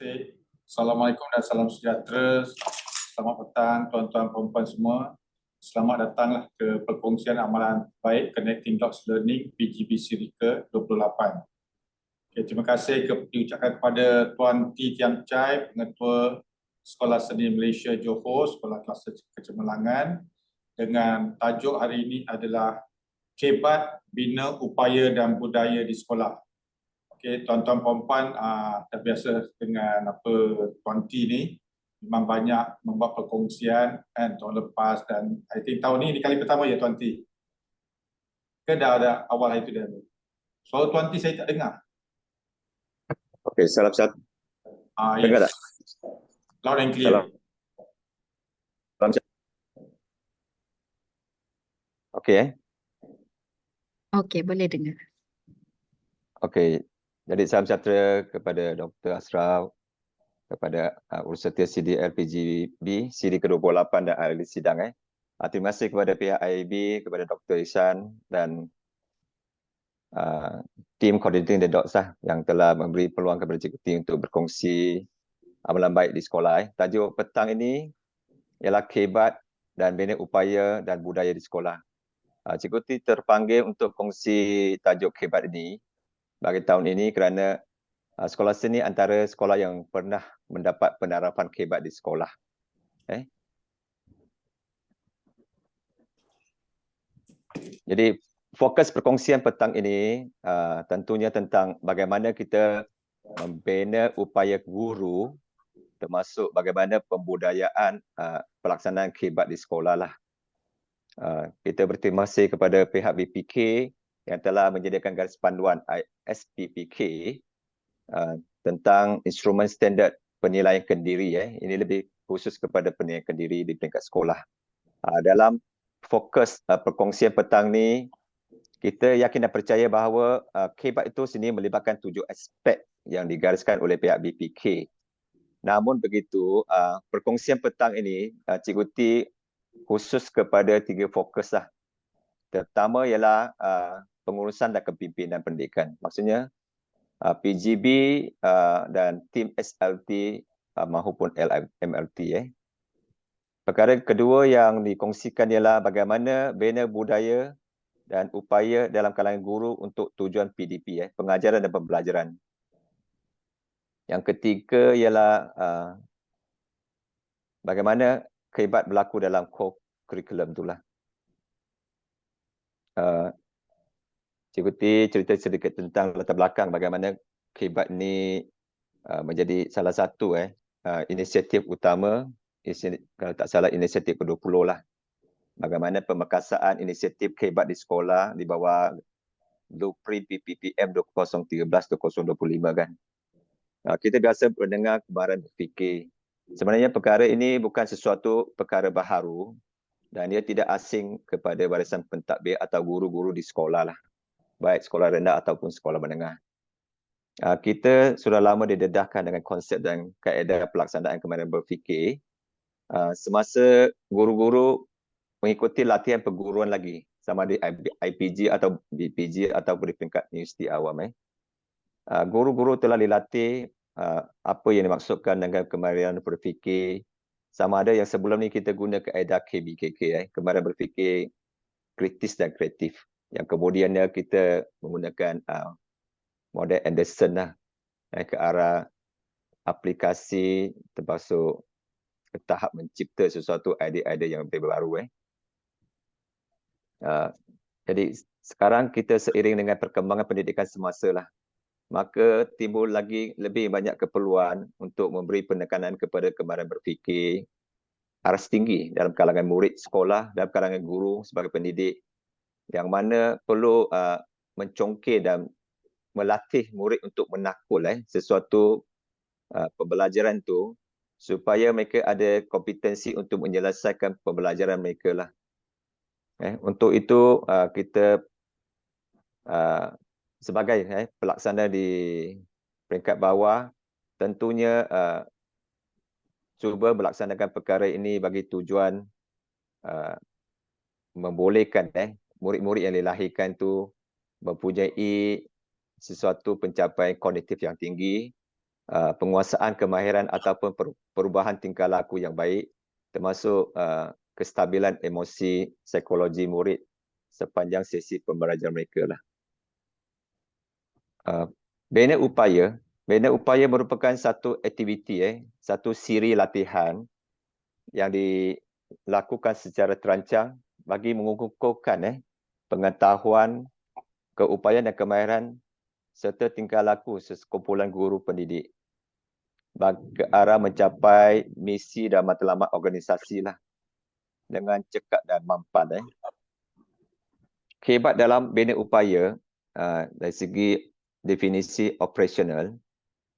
kasih. Assalamualaikum dan salam sejahtera. Selamat petang tuan-tuan perempuan semua. Selamat datanglah ke perkongsian amalan baik Connecting Dots Learning PGBC ke-28. Okay, terima kasih diucapkan kepada Tuan T. Tiam Chai, Pengetua Sekolah Seni Malaysia Johor, Sekolah Kluster Kecemerlangan, dengan tajuk hari ini adalah Kebat Bina Upaya dan Budaya di Sekolah. Okay, tuan-tuan perempuan dah biasa dengan Tuan T ni memang banyak membuat perkongsian kan tahun lepas, dan I think tahun ni kali pertama ya Tuan T? Ke dah ada awal hari tu dah? Suara Tuan T saya tak dengar. Okey, salam satu. Yes. Dengar tak? Loud and clear. Salam satu. Okey. Okey, boleh dengar. Okey. Jadi salam sejahtera kepada Dr. Ashraf, kepada Urusatia CDL-PGB CD ke-28 dan ahli sidang. Terima kasih kepada pihak IAB, kepada Dr. Ihsan dan tim Coordinating the Dots yang telah memberi peluang kepada Cikgu T untuk berkongsi amalan baik di sekolah. Tajuk petang ini ialah Kebat dan Bina Upaya dan Budaya di Sekolah. Cikgu T terpanggil untuk kongsi tajuk Kebat ini bagi tahun ini kerana sekolah seni antara sekolah yang pernah mendapat penerapan Kebat di sekolah. Jadi fokus perkongsian petang ini tentunya tentang bagaimana kita membina upaya guru, termasuk bagaimana pembudayaan pelaksanaan Kebat di sekolah lah. Kita berterima kasih kepada pihak BPK yang telah menyediakan garis panduan SPPK tentang instrumen standard penilaian kendiri. Ini lebih khusus kepada penilaian kendiri di peringkat sekolah. Dalam fokus perkongsian petang ni, kita yakin dan percaya bahawa Kebat itu sendiri melibatkan 7 aspek yang digariskan oleh pihak BPK. Namun begitu, perkongsian petang ini, Cikgu T khusus kepada 3 fokus lah. Pertama ialah pengurusan dan kepimpinan pendidikan. Maksudnya PGB dan tim SLT maupun MLT. Perkara kedua yang dikongsikan ialah bagaimana bina budaya dan upaya dalam kalangan guru untuk tujuan PDP, pengajaran dan pembelajaran. Yang ketiga ialah bagaimana Kebat berlaku dalam kurikulum itulah. Cikgu T cerita sedikit tentang latar belakang bagaimana Kebat ni menjadi salah satu inisiatif utama, kalau tak salah inisiatif ke-20 lah. Bagaimana pemekasaan inisiatif Kebat di sekolah di bawah Blueprint PPPM 2013-2025 kan. Kita biasa mendengar kemarahan berfikir. Sebenarnya perkara ini bukan sesuatu perkara baharu dan dia tidak asing kepada barisan pentadbir atau guru-guru di sekolah lah. Baik sekolah rendah ataupun sekolah menengah. Kita sudah lama didedahkan dengan konsep dan kaedah pelaksanaan kemarahan berfikir semasa guru-guru mengikuti latihan perguruan lagi, sama di IPG atau BPG atau di peringkat universiti awam. Guru-guru telah dilatih apa yang dimaksudkan dengan kemarahan berfikir, sama ada yang sebelum ni kita guna kaedah KBKK, kemarahan berfikir kritis dan kreatif, yang kemudiannya kita menggunakan model Anderson lah, ke arah aplikasi termasuk ke tahap mencipta sesuatu idea-idea yang lebih baru. Jadi sekarang kita seiring dengan perkembangan pendidikan semasa lah, maka timbul lagi lebih banyak keperluan untuk memberi penekanan kepada kemarahan berfikir aras tinggi dalam kalangan murid sekolah, dalam kalangan guru sebagai pendidik, yang mana perlu mencongkir dan melatih murid untuk menakul sesuatu pembelajaran tu supaya mereka ada kompetensi untuk menyelesaikan pembelajaran mereka lah. Untuk itu kita sebagai pelaksana di peringkat bawah tentunya cuba melaksanakan perkara ini bagi tujuan membolehkan murid-murid yang dilahirkan tu mempunyai sesuatu pencapaian kognitif yang tinggi penguasaan kemahiran ataupun perubahan tingkah laku yang baik, termasuk kestabilan emosi psikologi murid sepanjang sesi pembelajaran mereka lah. Bina upaya merupakan satu aktiviti, satu siri latihan yang dilakukan secara terancang bagi mengukuhkan pengetahuan, keupayaan dan kemahiran serta tingkah laku sekumpulan guru pendidik ke arah mencapai misi dan matlamat organisasi lah dengan cekap dan mampan. Hebat dalam bina upaya dari segi definisi operasional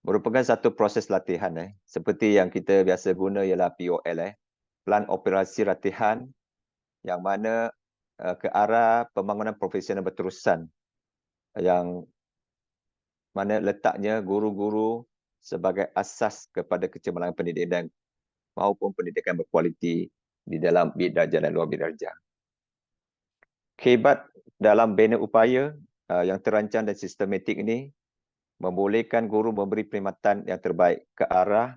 merupakan satu proses latihan seperti yang kita biasa guna ialah POL, Plan Operasi Latihan, yang mana ke arah pembangunan profesional berterusan yang mana letaknya guru-guru sebagai asas kepada kecemerlangan pendidikan maupun pendidikan berkualiti di dalam bid darjah dan luar bid darjah. Hebat dalam bina upaya yang terancang dan sistematik ini membolehkan guru memberi perkhidmatan yang terbaik ke arah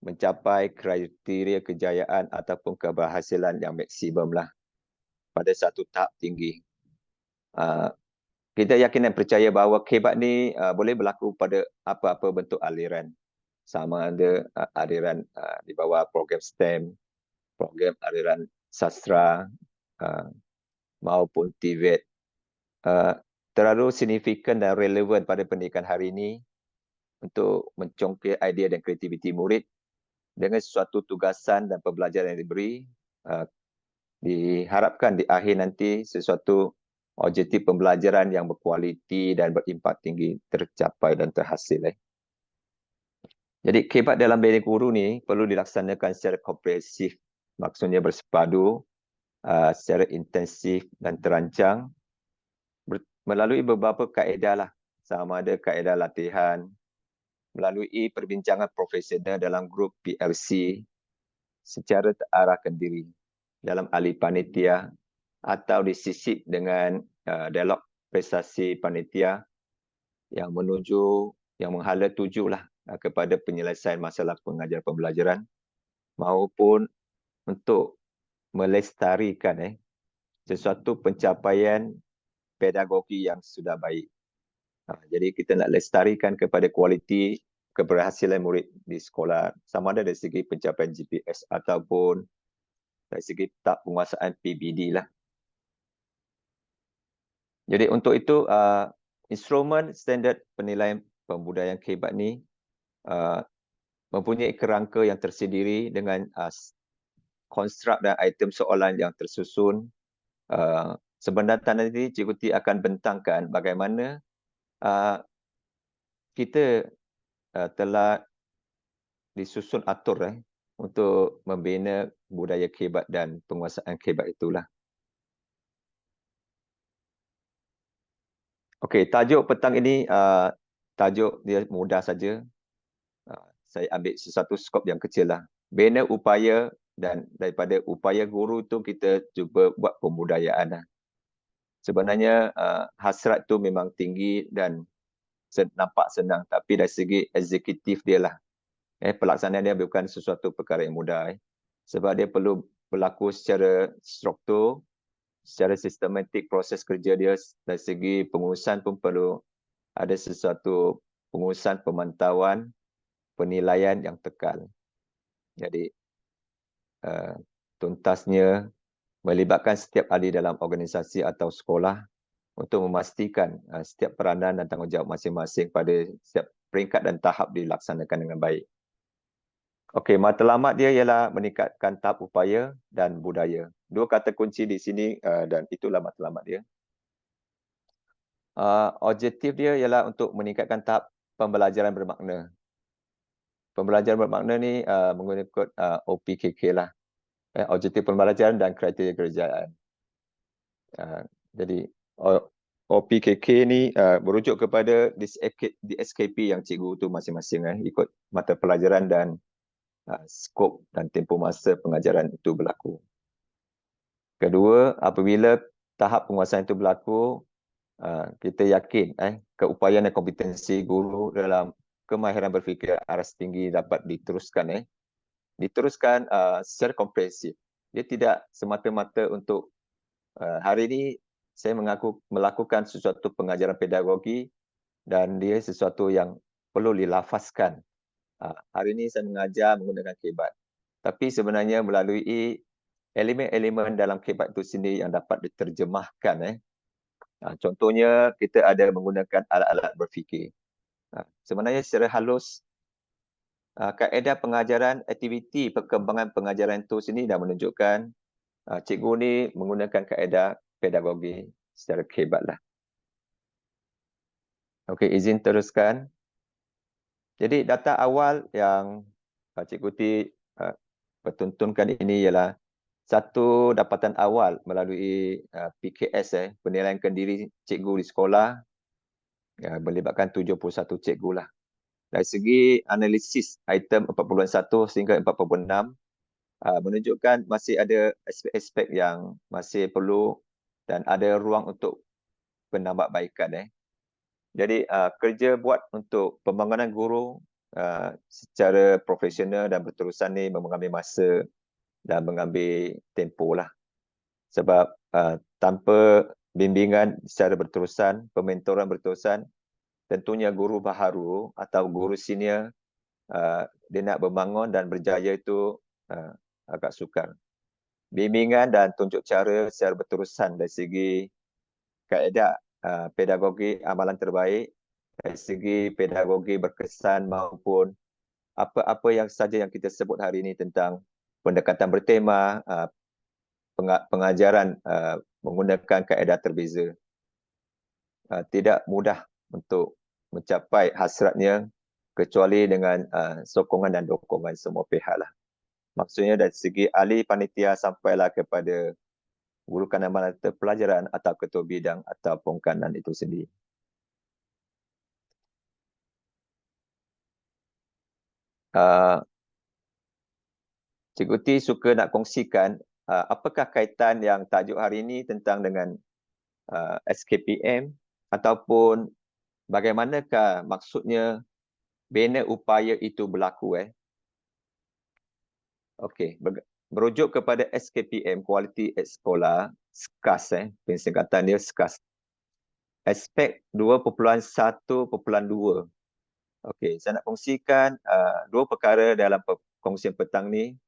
mencapai kriteria kejayaan ataupun keberhasilan yang maksimum lah pada satu tahap tinggi. Kita yakin dan percaya bahawa kehebat ni boleh berlaku pada apa-apa bentuk aliran. Sama ada aliran di bawah program STEM, program aliran sastra maupun TVET. Terlalu signifikan dan relevan pada pendidikan hari ini untuk mencongkir idea dan kreativiti murid dengan sesuatu tugasan dan pembelajaran yang diberi. Diharapkan di akhir nanti sesuatu objektif pembelajaran yang berkualiti dan berimpak tinggi tercapai dan terhasil. Jadi kehebat dalam bina guru ni perlu dilaksanakan secara komprehensif, maksudnya bersepadu, secara intensif dan terancang melalui beberapa kaedah lah, sama ada kaedah latihan, melalui perbincangan profesional dalam grup PLC secara terarahkan diri dalam ahli panitia atau disisip dengan dialog prestasi panitia yang menghala tuju lah kepada penyelesaian masalah pengajaran pembelajaran maupun untuk melestarikan sesuatu pencapaian pedagogi yang sudah baik. Jadi kita nak lestarikan kepada kualiti keberhasilan murid di sekolah, sama ada dari segi pencapaian GPS ataupun dari segi tahap penguasaan PBD lah. Jadi untuk itu, instrumen standard penilaian pembudayaan kehebat ni mempunyai kerangka yang tersendiri dengan konstruk dan item soalan yang tersusun. Sebenarnya nanti Cikgu T akan bentangkan bagaimana kita telah disusun atur untuk membina budaya kehebat dan penguasaan kehebat itulah. Okey, tajuk petang ini tajuk dia mudah saja. Saya ambil sesuatu skop yang kecil lah. Bina upaya dan daripada upaya guru tu kita cuba buat pembudayaan lah. Sebenarnya hasrat tu memang tinggi dan nampak senang, tapi dari segi eksekutif dia lah. Pelaksanaan dia bukan sesuatu perkara yang mudah. Sebab dia perlu berlaku secara struktur, secara sistematik proses kerja dia. Dari segi pengurusan pun perlu ada sesuatu pengurusan pemantauan, penilaian yang tekal. Jadi tuntasnya melibatkan setiap ahli dalam organisasi atau sekolah untuk memastikan setiap peranan dan tanggungjawab masing-masing pada setiap peringkat dan tahap dilaksanakan dengan baik. Okey, matlamat dia ialah meningkatkan tahap upaya dan budaya. Dua kata kunci di sini dan itulah matlamat dia. Objektif dia ialah untuk meningkatkan tahap pembelajaran bermakna. Pembelajaran bermakna ni menggunakan OPKK lah. Objektif pembelajaran dan kriteria kerjaan. Jadi OPKK ni merujuk kepada DSKP yang cikgu tu masing-masing ikut mata pelajaran dan skop dan tempoh masa pengajaran itu berlaku. Kedua, apabila tahap penguasaan itu berlaku, kita yakin keupayaan dan kompetensi guru dalam kemahiran berfikir aras tinggi dapat diteruskan diteruskan secara komprehensif. Dia tidak semata-mata untuk hari ini saya melakukan sesuatu pengajaran pedagogi dan dia sesuatu yang perlu dilafazkan. Hari ini saya mengajar menggunakan KBAT. Tapi sebenarnya melalui elemen-elemen dalam KBAT itu sendiri yang dapat diterjemahkan. Contohnya kita ada menggunakan alat-alat berfikir. Sebenarnya secara halus kaedah pengajaran aktiviti perkembangan pengajaran itu sini dah menunjukkan cikgu ni menggunakan kaedah pedagogi secara KBAT lah. Okey, izin teruskan. Jadi data awal yang cikgu Ti pertuntunkan ini ialah satu dapatan awal melalui PKS penilaian diri cikgu di sekolah melibatkan 71 cikgu lah. Dari segi analisis item 4.1 sehingga 4.6 menunjukkan masih ada aspek-aspek yang masih perlu dan ada ruang untuk penambahbaikan. Jadi kerja buat untuk pembangunan guru secara profesional dan berterusan ni mengambil masa dan mengambil tempoh lah. Sebab tanpa bimbingan secara berterusan, pementoran berterusan, tentunya guru baharu atau guru senior dia nak membangun dan berjaya itu agak sukar. Bimbingan dan tunjuk cara secara berterusan dari segi kaedah pedagogi amalan terbaik, dari segi pedagogi berkesan maupun apa-apa yang saja yang kita sebut hari ini tentang pendekatan bertema, pengajaran menggunakan kaedah terbeza. Tidak mudah untuk mencapai hasratnya kecuali dengan sokongan dan dokongan semua pihak lah. Maksudnya dari segi ahli panitia sampailah kepada guru kanan pelajaran atau ketua bidang atau pengkanan itu sendiri. Cikgu Ti suka nak kongsikan apakah kaitan yang tajuk hari ini tentang dengan SKPM ataupun bagaimanakah maksudnya bina upaya itu berlaku. Okey, merujuk kepada SKPM, Kualiti at Sekolah, SKAS, pensingkatan dia SKAS. Aspek 2.1.2. Okey, saya nak kongsikan dua perkara dalam perkongsian petang ni,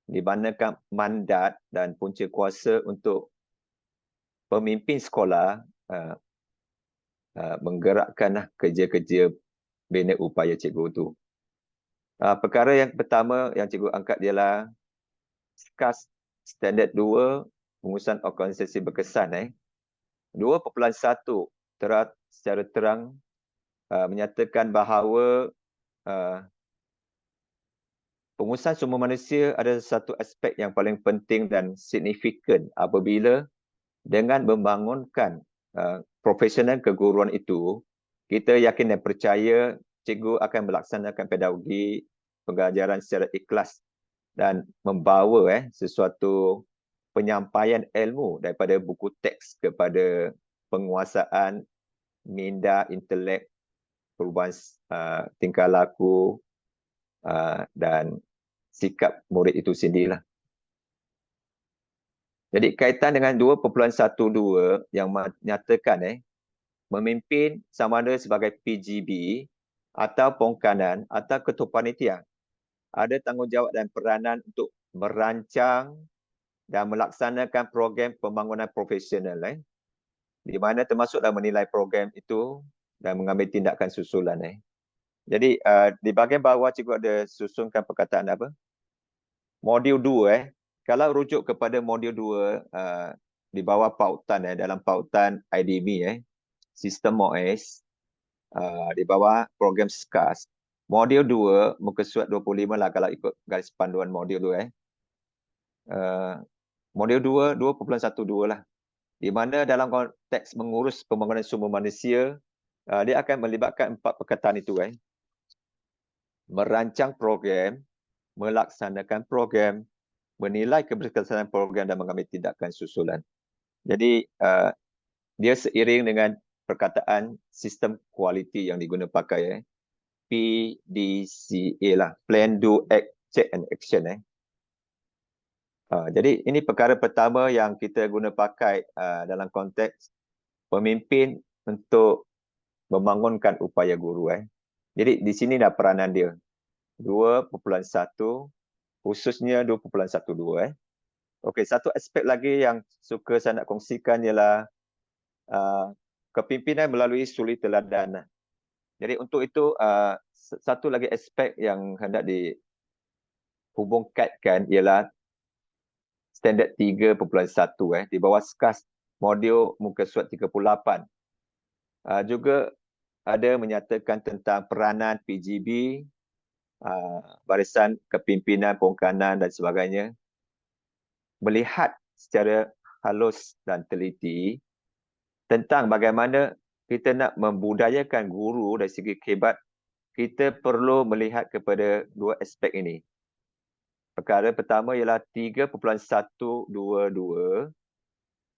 di manakan mandat dan punca kuasa untuk pemimpin sekolah menggerakkan kerja-kerja bina upaya cikgu itu. Perkara yang pertama yang cikgu angkat ialah SKAS Standard 2 pengurusan organisasi berkesan. 2.1 secara terang menyatakan bahawa pengurusan sumber manusia adalah satu aspek yang paling penting dan signifikan apabila dengan membangunkan profesional keguruan itu, kita yakin dan percaya cikgu akan melaksanakan pedagogi pengajaran secara ikhlas dan membawa sesuatu penyampaian ilmu daripada buku teks kepada penguasaan minda, intelek, perubahan tingkah laku dan sikap murid itu sendirilah. Jadi kaitan dengan 2.12 yang menyatakan memimpin sama ada sebagai PGB atau pengkanan atau ketua panitia ada tanggungjawab dan peranan untuk merancang dan melaksanakan program pembangunan profesional di mana termasuklah menilai program itu dan mengambil tindakan susulan. Jadi di bahagian bawah cikgu ada susunkan perkataan apa? Modul 2 kalau rujuk kepada modul 2 di bawah pautan dalam pautan IDB sistem MOS di bawah program SKAS. Modul 2 muka surat 25 lah kalau ikut garis panduan modul 2 modul 2 2.12 lah. Di mana dalam konteks mengurus pembangunan sumber manusia dia akan melibatkan 4 perkataan itu merancang program, melaksanakan program, menilai keberkesanan program dan mengambil tindakan susulan. Jadi dia seiring dengan perkataan sistem kualiti yang diguna pakai PDCA lah, Plan, Do, Act, Check and Action. Jadi ini perkara pertama yang kita guna pakai dalam konteks pemimpin untuk membangunkan upaya guru. Jadi di sini dah peranan dia 2.1, khususnya 2.12. Okey, satu aspek lagi yang suka saya nak kongsikan ialah kepimpinan melalui suri teladan. Jadi untuk itu satu lagi aspek yang hendak dihubungkan ialah standard 3.1 di bawah SKAS modul muka surat 38. Juga ada menyatakan tentang peranan PGB, barisan kepimpinan, pongkanan dan sebagainya, melihat secara halus dan teliti tentang bagaimana kita nak membudayakan guru dari segi kehebat. Kita perlu melihat kepada dua aspek ini. Perkara pertama ialah 3.122,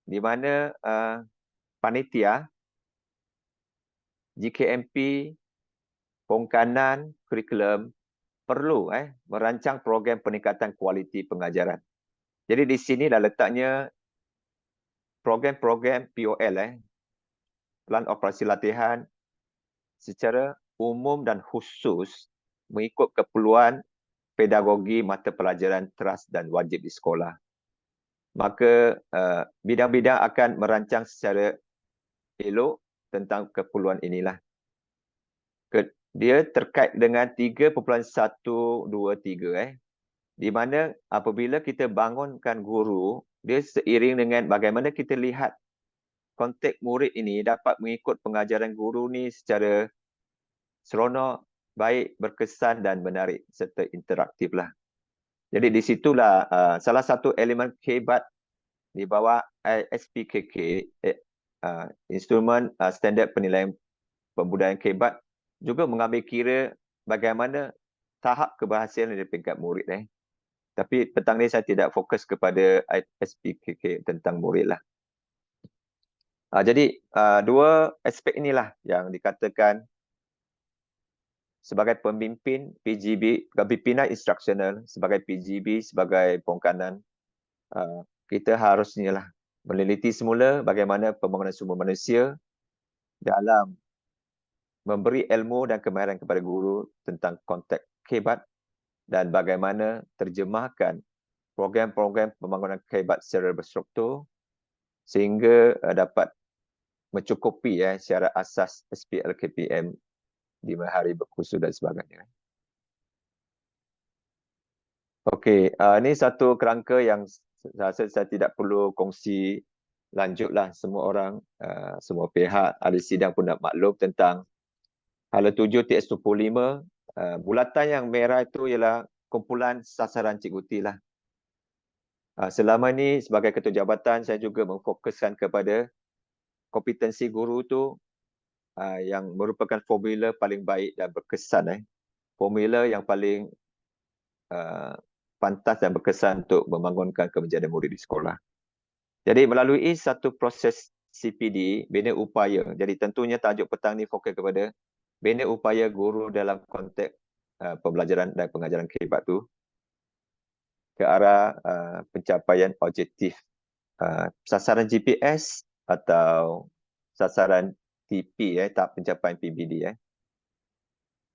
di mana panitia, GKMP, pongkanan, kurikulum perlu merancang program peningkatan kualiti pengajaran. Jadi di sini dah letaknya program-program POL, Plan Operasi Latihan, secara umum dan khusus mengikut keperluan pedagogi mata pelajaran teras dan wajib di sekolah. Maka bidang-bidang akan merancang secara elok tentang keperluan inilah. Dia terkait dengan 3.123, di mana apabila kita bangunkan guru, dia seiring dengan bagaimana kita lihat konteks murid ini dapat mengikut pengajaran guru ni secara seronok, baik, berkesan dan menarik serta interaktif lah. Jadi di situlah salah satu elemen kehebat di bawah SPKK, Instrumen Standard Penilaian Pembudayaan Kehebat, juga mengambil kira bagaimana tahap keberhasilan dari peringkat murid. Tapi petang ni saya tidak fokus kepada SPKK tentang murid lah. Jadi dua aspek inilah yang dikatakan sebagai pemimpin PGB, kepimpinan instruksional, sebagai PGB, sebagai pongkanan, kita harusnya lah meneliti semula bagaimana pembangunan sumber manusia dalam memberi ilmu dan kemahiran kepada guru tentang konteks kehebat dan bagaimana terjemahkan program-program pembangunan kehebat secara berstruktur sehingga dapat mencukupi secara asas SPL KPM di hari berkursus dan sebagainya. Okey, ini satu kerangka yang rasa saya tidak perlu kongsi lanjutlah. Semua orang, semua pihak ahli sidang pun nak maklum tentang hala 7 TS25. Bulatan yang merah itu ialah kumpulan sasaran Cikgu T lah. Selama ini sebagai ketua jabatan saya juga memfokuskan kepada kompetensi guru tu yang merupakan formula paling baik dan berkesan. Formula yang paling pantas dan berkesan untuk membangunkan kemenjadian murid di sekolah. Jadi melalui satu proses CPD, bina upaya. Jadi tentunya tajuk petang ni fokus kepada bina upaya guru dalam konteks pembelajaran dan pengajaran kehebat tu ke arah pencapaian objektif sasaran GPS atau sasaran TP, tahap pencapaian PBD.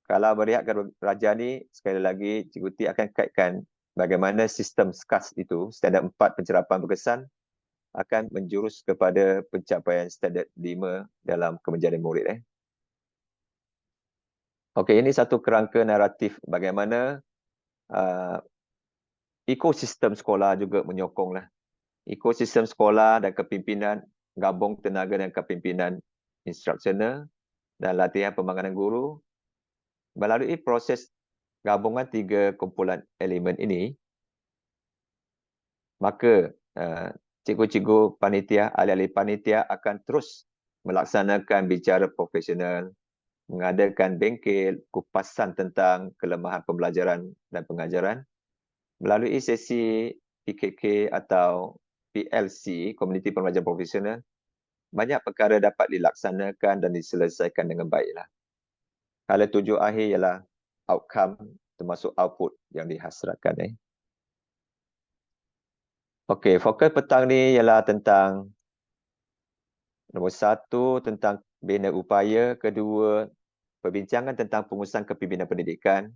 Kalau melihat raja ni, sekali lagi Cikgu T akan kaitkan bagaimana sistem SKAS itu, standard 4 pencerapan berkesan, akan menjurus kepada pencapaian standard 5 dalam kemenjadian murid. Okey, ini satu kerangka naratif bagaimana ekosistem sekolah juga menyokonglah. Ekosistem sekolah dan kepimpinan gabung tenaga dan kepimpinan instruksional dan latihan pembangunan guru melalui proses gabungan 3 kumpulan elemen ini, maka cikgu-cikgu panitia, ahli-ahli panitia akan terus melaksanakan bicara profesional, mengadakan bengkel kupasan tentang kelemahan pembelajaran dan pengajaran melalui sesi PKK atau PLC, Komuniti Pembelajaran Profesional. Banyak perkara dapat dilaksanakan dan diselesaikan dengan baiklah. Skala 7 akhir ialah outcome termasuk output yang dihasratkan. Okey, fokus petang ni ialah tentang nombor 1 tentang bina upaya, kedua perbincangan tentang pengurusan kepimpinan pendidikan,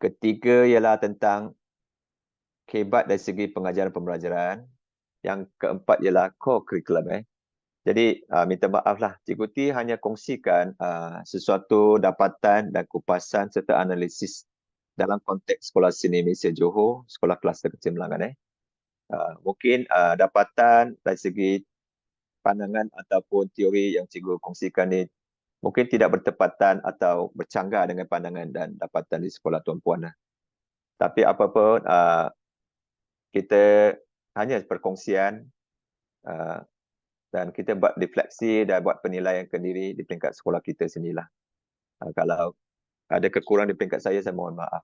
ketiga ialah tentang kebat dari segi pengajaran pembelajaran, yang keempat ialah core curriculum. Jadi minta maaflah, Cikgu T hanya kongsikan sesuatu dapatan dan kupasan serta analisis dalam konteks Sekolah Seni Malaysia Johor, Sekolah Kluster Kecemerlangan. Mungkin dapatan dari segi pandangan ataupun teori yang Cikgu kongsikan ni mungkin tidak bertepatan atau bercanggah dengan pandangan dan dapatan di sekolah tuan-puan. Tapi apapun, kita hanya perkongsian dan kita buat refleksi dan buat penilaian sendiri di peringkat sekolah kita sendirilah. Kalau ada kekurangan di peringkat saya mohon maaf.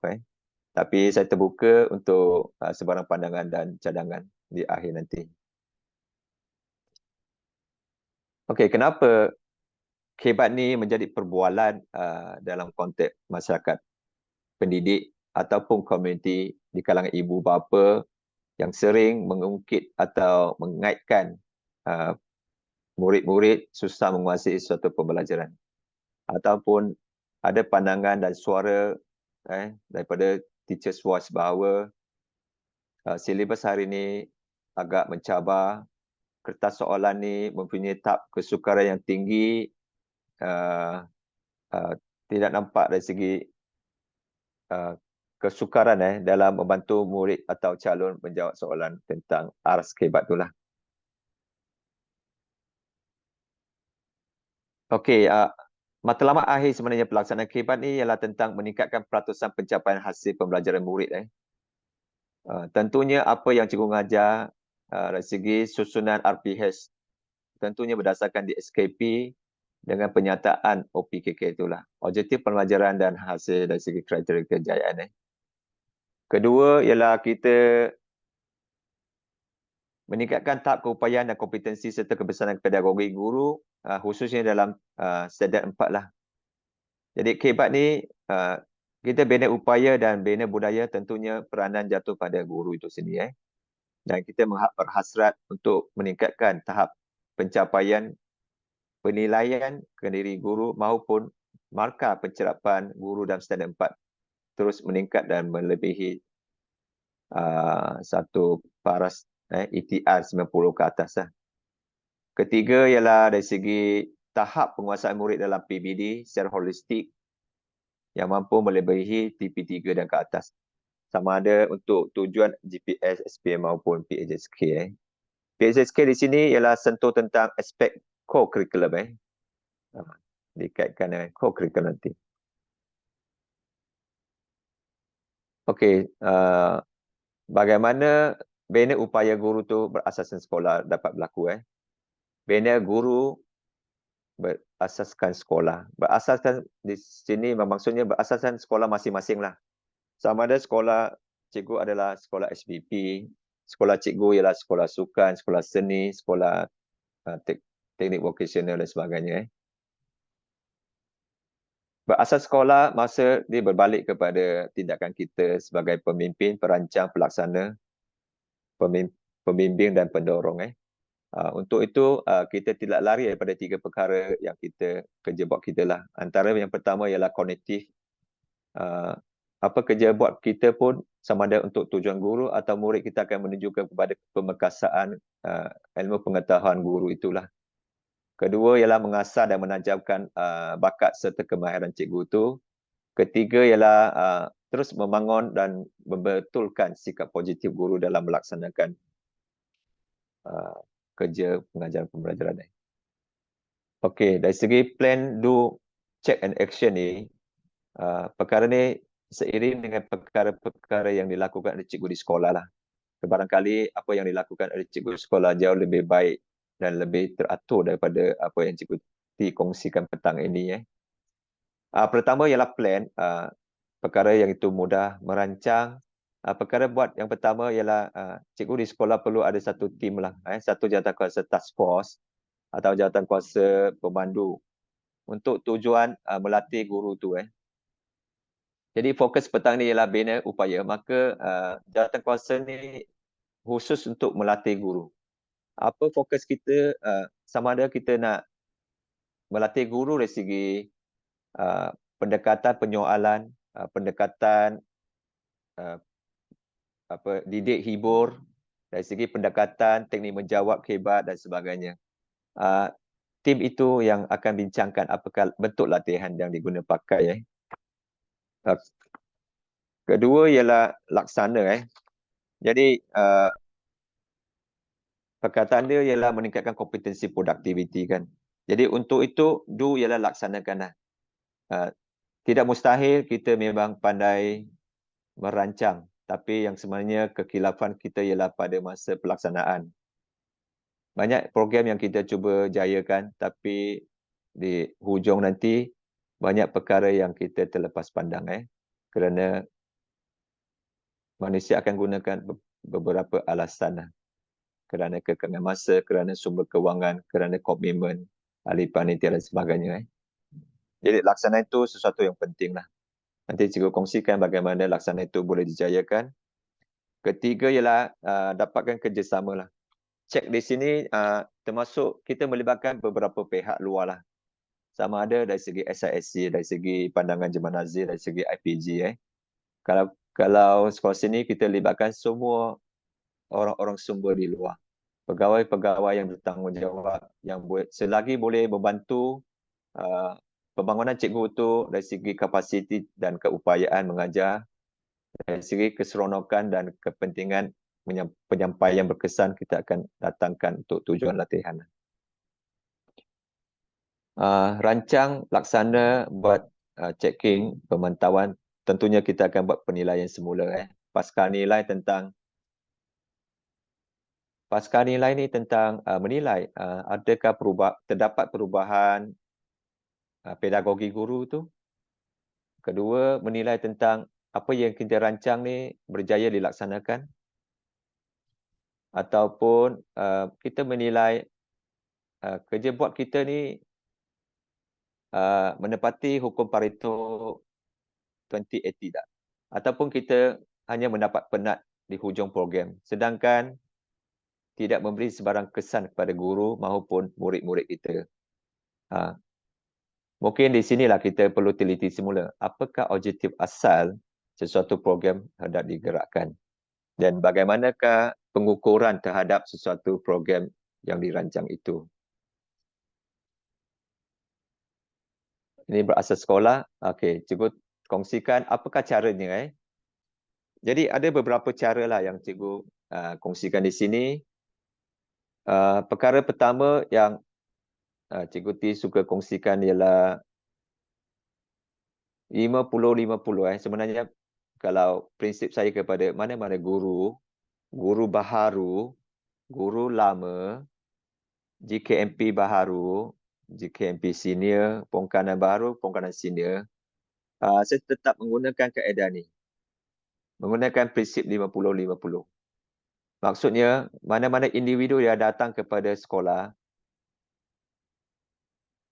Tapi saya terbuka untuk sebarang pandangan dan cadangan di akhir nanti. Okey, kenapa kebat ni menjadi perbualan dalam konteks masyarakat pendidik ataupun komuniti di kalangan ibu bapa yang sering mengungkit atau mengaitkan murid-murid susah menguasai suatu pembelajaran ataupun ada pandangan dan suara daripada Teachers Watch bahawa silibus hari ini agak mencabar, kertas soalan ni mempunyai tahap kesukaran yang tinggi, tidak nampak dari segi kesukaran dalam membantu murid atau calon menjawab soalan tentang aras kebat itulah. Okey, matlamat akhir sebenarnya pelaksanaan kebat ni ialah tentang meningkatkan peratusan pencapaian hasil pembelajaran murid. Tentunya apa yang cikgu mengajar dari segi susunan RPH tentunya berdasarkan di SKP dengan penyataan OPKK itulah. Objektif pembelajaran dan hasil dari segi kriteria kejayaan. Kedua ialah kita meningkatkan tahap keupayaan dan kompetensi serta kebesaran pedagogi guru khususnya dalam standard 4 lah. Jadi kebat ni kita bina upaya dan bina budaya tentunya peranan jatuh pada guru itu sendiri. Dan kita berhasrat untuk meningkatkan tahap pencapaian penilaian ke diri guru maupun markah pencerapan guru dalam standard 4 terus meningkat dan melebihi satu paras ETR 90 ke atas. Ketiga ialah dari segi tahap penguasaan murid dalam PBD secara holistik yang mampu melebihi TP3 dan ke atas. Sama ada untuk tujuan GPS, SPM maupun PHSK. PHSK di sini ialah sentuh tentang aspek core curriculum. Dikaitkan dengan core curriculum nanti. Okey, bagaimana bina upaya guru tu berasaskan sekolah dapat berlaku. Bina guru berasaskan sekolah. Berasaskan di sini maksudnya berasaskan sekolah masing-masing lah. Sama ada sekolah cikgu adalah sekolah SBP, sekolah cikgu ialah sekolah sukan, sekolah seni, sekolah teknik vokasional dan sebagainya. Berasas sekolah masa dia berbalik kepada tindakan kita sebagai pemimpin, perancang, pelaksana, pembimbing dan pendorong. Untuk itu kita tidak lari daripada 3 perkara yang kita kerja buat kita lah. Antara yang pertama ialah kognitif. Apa kerja buat kita pun sama ada untuk tujuan guru atau murid kita akan menunjukkan kepada pemerkasaan ilmu pengetahuan guru itulah. Kedua ialah mengasah dan menajamkan bakat serta kemahiran cikgu itu. Ketiga ialah terus membangun dan membetulkan sikap positif guru dalam melaksanakan kerja pengajaran pembelajaran. Okey, dari segi plan, do, check and action ni, perkara ni seiring dengan perkara-perkara yang dilakukan oleh cikgu di sekolah lah. Barangkali apa yang dilakukan oleh cikgu di sekolah jauh lebih baik dan lebih teratur daripada apa yang cikgu dikongsikan petang ini. Pertama ialah plan, perkara yang itu mudah merancang. Perkara buat yang pertama ialah cikgu di sekolah perlu ada satu tim lah, satu jawatankuasa task force atau jawatankuasa pemandu untuk tujuan melatih guru tu. Jadi fokus petang ni ialah bina upaya, maka jawatankuasa ni khusus untuk melatih guru. Apa fokus kita, sama ada kita nak melatih guru dari segi pendekatan penyoalan, pendekatan didik hibur, dari segi pendekatan teknik menjawab hebat dan sebagainya. Tim itu yang akan bincangkan apakah bentuk latihan yang diguna pakai. Kedua ialah laksana. Jadi perkataan dia ialah meningkatkan kompetensi produktiviti kan. Jadi untuk itu ialah laksanakan. Tidak mustahil kita memang pandai merancang, tapi yang sebenarnya kekilafan kita ialah pada masa pelaksanaan. Banyak program yang kita cuba jayakan, tapi di hujung nanti banyak perkara yang kita terlepas pandang kerana manusia akan gunakan beberapa alasan kerana kekangan masa, kerana sumber kewangan, kerana komitmen ahli panitia dan sebagainya. Jadi laksana itu sesuatu yang penting lah. Nanti cikgu kongsikan bagaimana laksana itu boleh dijayakan. Ketiga ialah dapatkan kerjasama lah. Cek di sini termasuk kita melibatkan beberapa pihak luar lah. Sama ada dari segi SISC, dari segi pandangan Jemaah Nazir, dari segi IPG. Kalau sekolah sini kita libatkan semua orang-orang sumber di luar. Pegawai-pegawai yang bertanggungjawab, yang selagi boleh membantu pembangunan cikgu itu dari segi kapasiti dan keupayaan mengajar, dari segi keseronokan dan kepentingan penyampaian berkesan, kita akan datangkan untuk tujuan latihan. Rancang, laksana, buat checking, pemantauan, tentunya kita akan buat penilaian semula. Pasca nilai ni tentang menilai adakah terdapat perubahan pedagogi guru tu. Kedua, menilai tentang apa yang kita rancang ni berjaya dilaksanakan. Ataupun kita menilai kerja buat kita ni menepati hukum Pareto 2080 tak. Ataupun kita hanya mendapat penat di hujung program. Sedangkan tidak memberi sebarang kesan kepada guru maupun murid-murid kita. Mungkin di sinilah kita perlu teliti semula. Apakah objektif asal sesuatu program hendak digerakkan? Dan bagaimanakah pengukuran terhadap sesuatu program yang dirancang itu? Ini berasas sekolah. Okey, cikgu kongsikan apakah caranya. Jadi ada beberapa cara lah yang cikgu kongsikan di sini. Perkara pertama yang cikgu T suka kongsikan ialah 50-50. Sebenarnya kalau prinsip saya kepada mana-mana guru baharu, guru lama, GKMP baharu, GKMP senior, pongkanan baharu, pongkanan senior, saya tetap menggunakan kaedah ni. Menggunakan prinsip 50-50. Maksudnya, mana-mana individu yang datang kepada sekolah,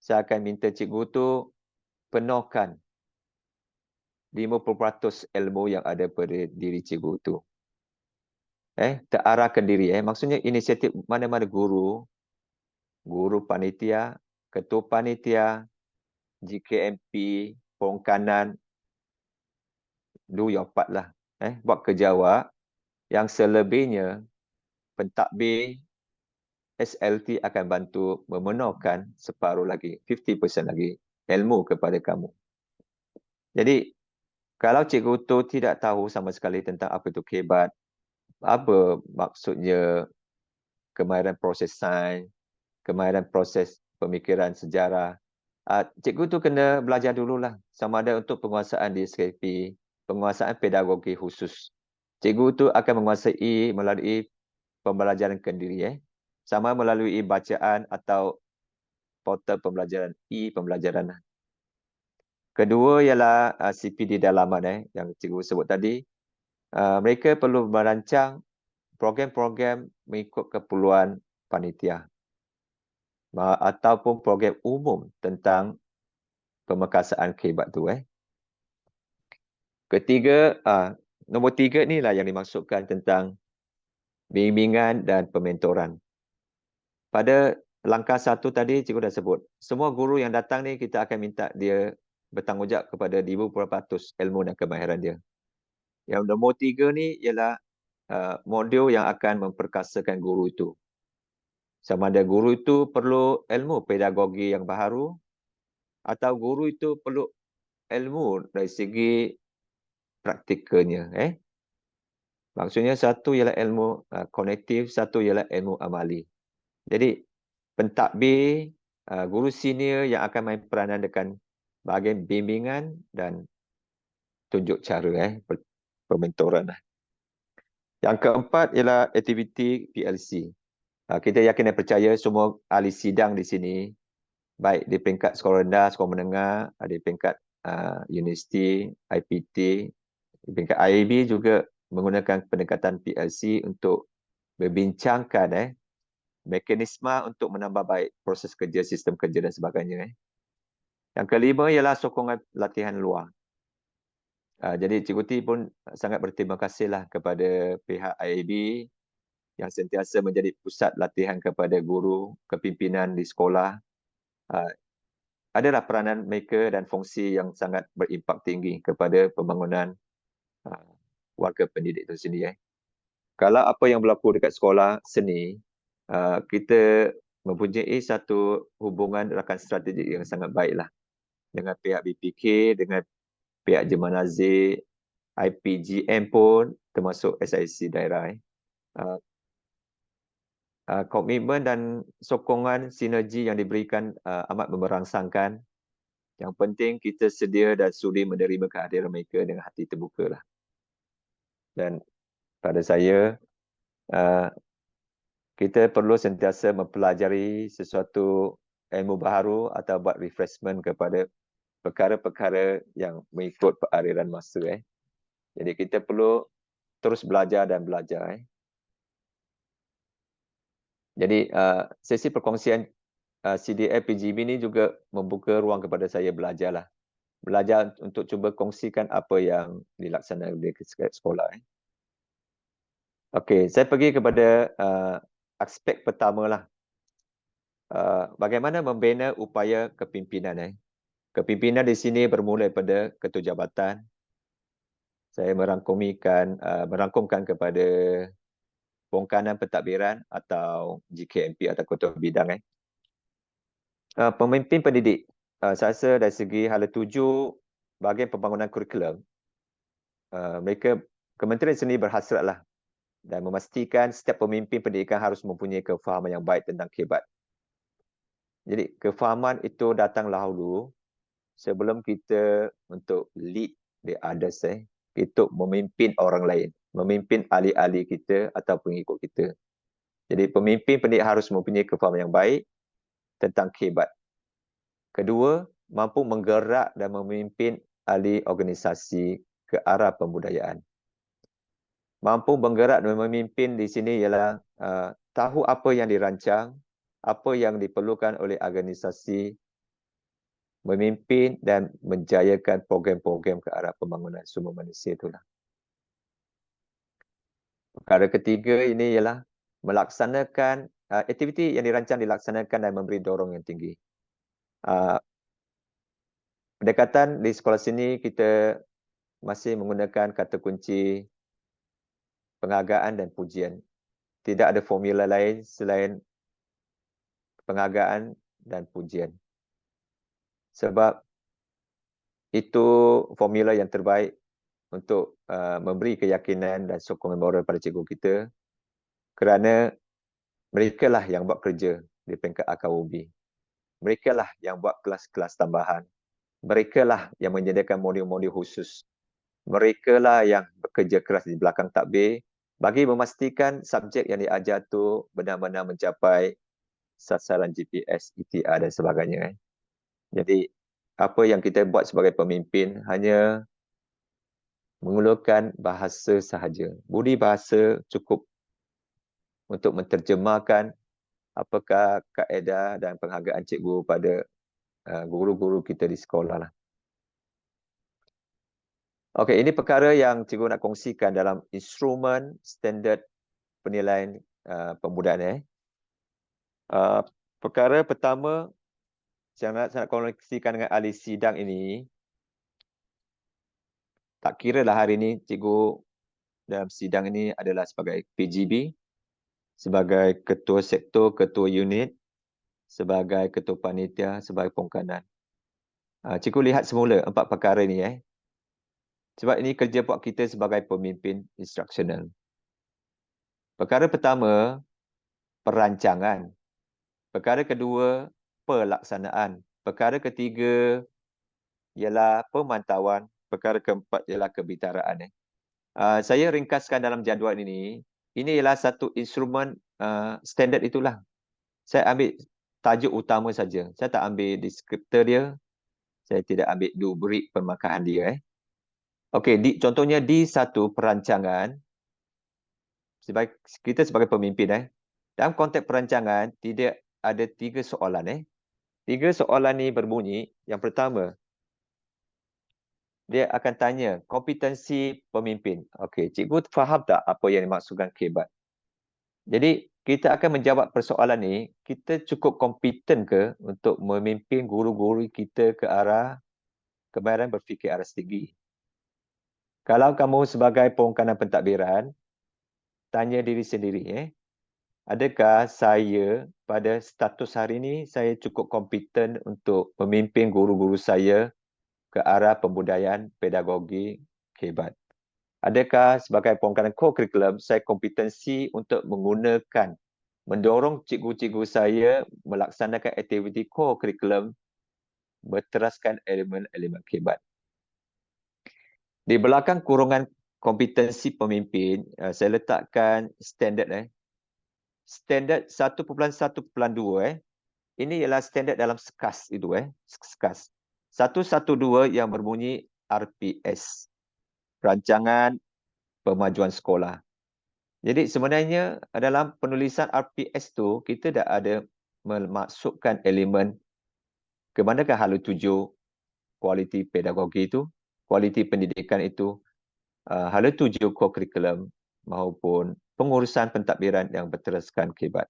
saya akan minta cikgu tu penuhkan 50% ilmu yang ada pada diri cikgu tu. Terarahkan diri. Maksudnya inisiatif mana-mana guru panitia, ketua panitia, GKMP, pongkanan, do your part lah. Buat kerja awak. Yang selebihnya, pentadbir SLT akan bantu memenuhkan separuh lagi, 50% lagi ilmu kepada kamu. Jadi, kalau cikgu tu tidak tahu sama sekali tentang apa itu kebat, apa maksudnya kemahiran proses sains, kemahiran proses pemikiran sejarah, cikgu tu kena belajar dululah, sama ada untuk penguasaan di SKP, penguasaan pedagogi khusus. Cikgu tu akan menguasai melalui pembelajaran kendiri, sama melalui bacaan atau portal pembelajaran pembelajaran. Kedua ialah CPD dalaman yang cikgu sebut tadi. Mereka perlu merancang program-program mengikut keperluan panitia ataupun program umum tentang pemerkasaan kehebat tu. Ketiga, nombor 3 ni lah yang dimaksudkan tentang bimbingan dan pementoran. Pada langkah 1 tadi cikgu dah sebut, semua guru yang datang ni kita akan minta dia bertanggungjawab kepada 50% ilmu dan kemahiran dia. Yang nombor 3 ni ialah modul yang akan memperkasakan guru itu. Sama ada guru itu perlu ilmu pedagogi yang baharu atau guru itu perlu ilmu dari segi praktikalnya. Maksudnya satu ialah ilmu kognitif, satu ialah ilmu amali. Jadi pentadbir guru senior yang akan main peranan dekat bahagian bimbingan dan tunjuk cara pementoran. Yang keempat ialah aktiviti PLC. Kita yakin dan percaya semua ahli sidang di sini, baik di peringkat sekolah rendah, sekolah menengah, di peringkat universiti, IPT, di peringkat IAB juga menggunakan pendekatan PLC untuk berbincangkan mekanisme untuk menambah baik proses kerja, sistem kerja dan sebagainya. Yang kelima ialah sokongan latihan luar. Jadi Cikgu T pun sangat berterima kasihlah kepada pihak IAB yang sentiasa menjadi pusat latihan kepada guru, kepimpinan di sekolah. Adalah peranan mereka dan fungsi yang sangat berimpak tinggi kepada pembangunan warga pendidik itu sendiri. Kalau apa yang berlaku dekat sekolah seni, kita mempunyai satu hubungan rakan strategik yang sangat baiklah dengan pihak BPK, dengan pihak Jemaah Nazir, IPGM pun termasuk SIC daerah. Komitmen dan sokongan sinergi yang diberikan amat memberangsangkan. Yang penting kita sedia dan sudi menerima kehadiran mereka dengan hati terbuka lah. Dan pada saya, kita perlu sentiasa mempelajari sesuatu ilmu baharu atau buat refreshment kepada perkara-perkara yang mengikut peraliran masa. Jadi kita perlu terus belajar dan belajar. Jadi sesi perkongsian CDF PGB ini juga membuka ruang kepada saya belajarlah. Belajar untuk cuba kongsikan apa yang dilaksanakan di sekolah. Okey, saya pergi kepada aspek pertama lah. Bagaimana membina upaya kepimpinan. Kepimpinan di sini bermula daripada ketua jabatan. Saya merangkumkan kepada Pongkanan Pentadbiran atau GKMP atau ketua bidang. Pemimpin pendidik, saya rasa dari segi hala 7 bahagian pembangunan kurikulum, mereka Kementerian Seni berhasratlah dan memastikan setiap pemimpin pendidikan harus mempunyai kefahaman yang baik tentang kehebat. Jadi kefahaman itu datang dahulu sebelum kita untuk lead the others, kita memimpin orang lain, memimpin ahli-ahli kita atau pengikut kita. Jadi pemimpin pendidik harus mempunyai kefahaman yang baik tentang kehebat. Kedua, mampu menggerak dan memimpin ahli organisasi ke arah pembudayaan. Mampu menggerak dan memimpin di sini ialah tahu apa yang dirancang, apa yang diperlukan oleh organisasi, memimpin dan menjayakan program-program ke arah pembangunan sumber manusia itulah. Perkara ketiga ini ialah melaksanakan aktiviti yang dirancang dilaksanakan dan memberi dorong yang tinggi. Pendekatan di sekolah sini kita masih menggunakan kata kunci penghargaan dan pujian. Tidak ada formula lain selain penghargaan dan pujian. Sebab itu formula yang terbaik untuk memberi keyakinan dan sokongan moral pada cikgu kita, kerana mereka lah yang buat kerja di peringkat AKUB. Mereka lah yang buat kelas-kelas tambahan. Mereka lah yang menyediakan modul-modul khusus. Mereka lah yang bekerja keras di belakang takbir bagi memastikan subjek yang diajar tu benar-benar mencapai sasaran GPS, ETR dan sebagainya. Jadi apa yang kita buat sebagai pemimpin hanya menggunakan bahasa sahaja. Budi bahasa cukup untuk menterjemahkan apakah kaedah dan penghargaan cikgu pada guru-guru kita di sekolah lah. Okey, ini perkara yang cikgu nak kongsikan dalam instrumen standard penilaian pembudayaan. Perkara pertama saya nak kongsikan dengan ahli sidang ini. Tak kira lah hari ini cikgu dalam sidang ini adalah sebagai PGB, sebagai ketua sektor, ketua unit, sebagai ketua panitia, sebagai pengkanan. Cikgu lihat semula 4 perkara ini. Sebab ini kerja buat kita sebagai pemimpin instruksional. Perkara pertama, perancangan. Perkara kedua, pelaksanaan. Perkara ketiga ialah pemantauan. Perkara keempat ialah kebitaraan. Saya ringkaskan dalam jadual ini. Ini ialah satu instrumen standard itulah. Saya ambil tajuk utama saja. Saya tak ambil deskriptor dia. Saya tidak ambil rubrik permarkahan dia. Okey, contohnya di satu perancangan, kita sebagai pemimpin, dalam konteks perancangan tidak ada 3 soalan. 3 soalan ni berbunyi, yang pertama, dia akan tanya kompetensi pemimpin. Okey, cikgu faham tak apa yang dimaksudkan kehebat? Jadi, kita akan menjawab persoalan ni, kita cukup kompeten ke untuk memimpin guru-guru kita ke arah kemahiran berfikir aras tinggi? Kalau kamu sebagai pengkanan pentadbiran, tanya diri sendiri, adakah saya pada status hari ini saya cukup kompeten untuk memimpin guru-guru saya ke arah pembudayaan pedagogi hebat? Adakah sebagai pengkanan co-curriculum saya kompetensi untuk mendorong cikgu-cikgu saya melaksanakan aktiviti co-curriculum berteraskan elemen-elemen hebat? Di belakang kurungan kompetensi pemimpin, saya letakkan standard. Standard 1.1.2, ini ialah standard dalam SKAS itu. SKAS. 112 yang berbunyi RPS. Rancangan Pemajuan Sekolah. Jadi sebenarnya dalam penulisan RPS tu, kita dah ada memasukkan elemen ke manakah hala tuju kualiti pedagogi itu, kualiti pendidikan itu, hala tuju co-curriculum maupun pengurusan pentadbiran yang berteraskan kehebat.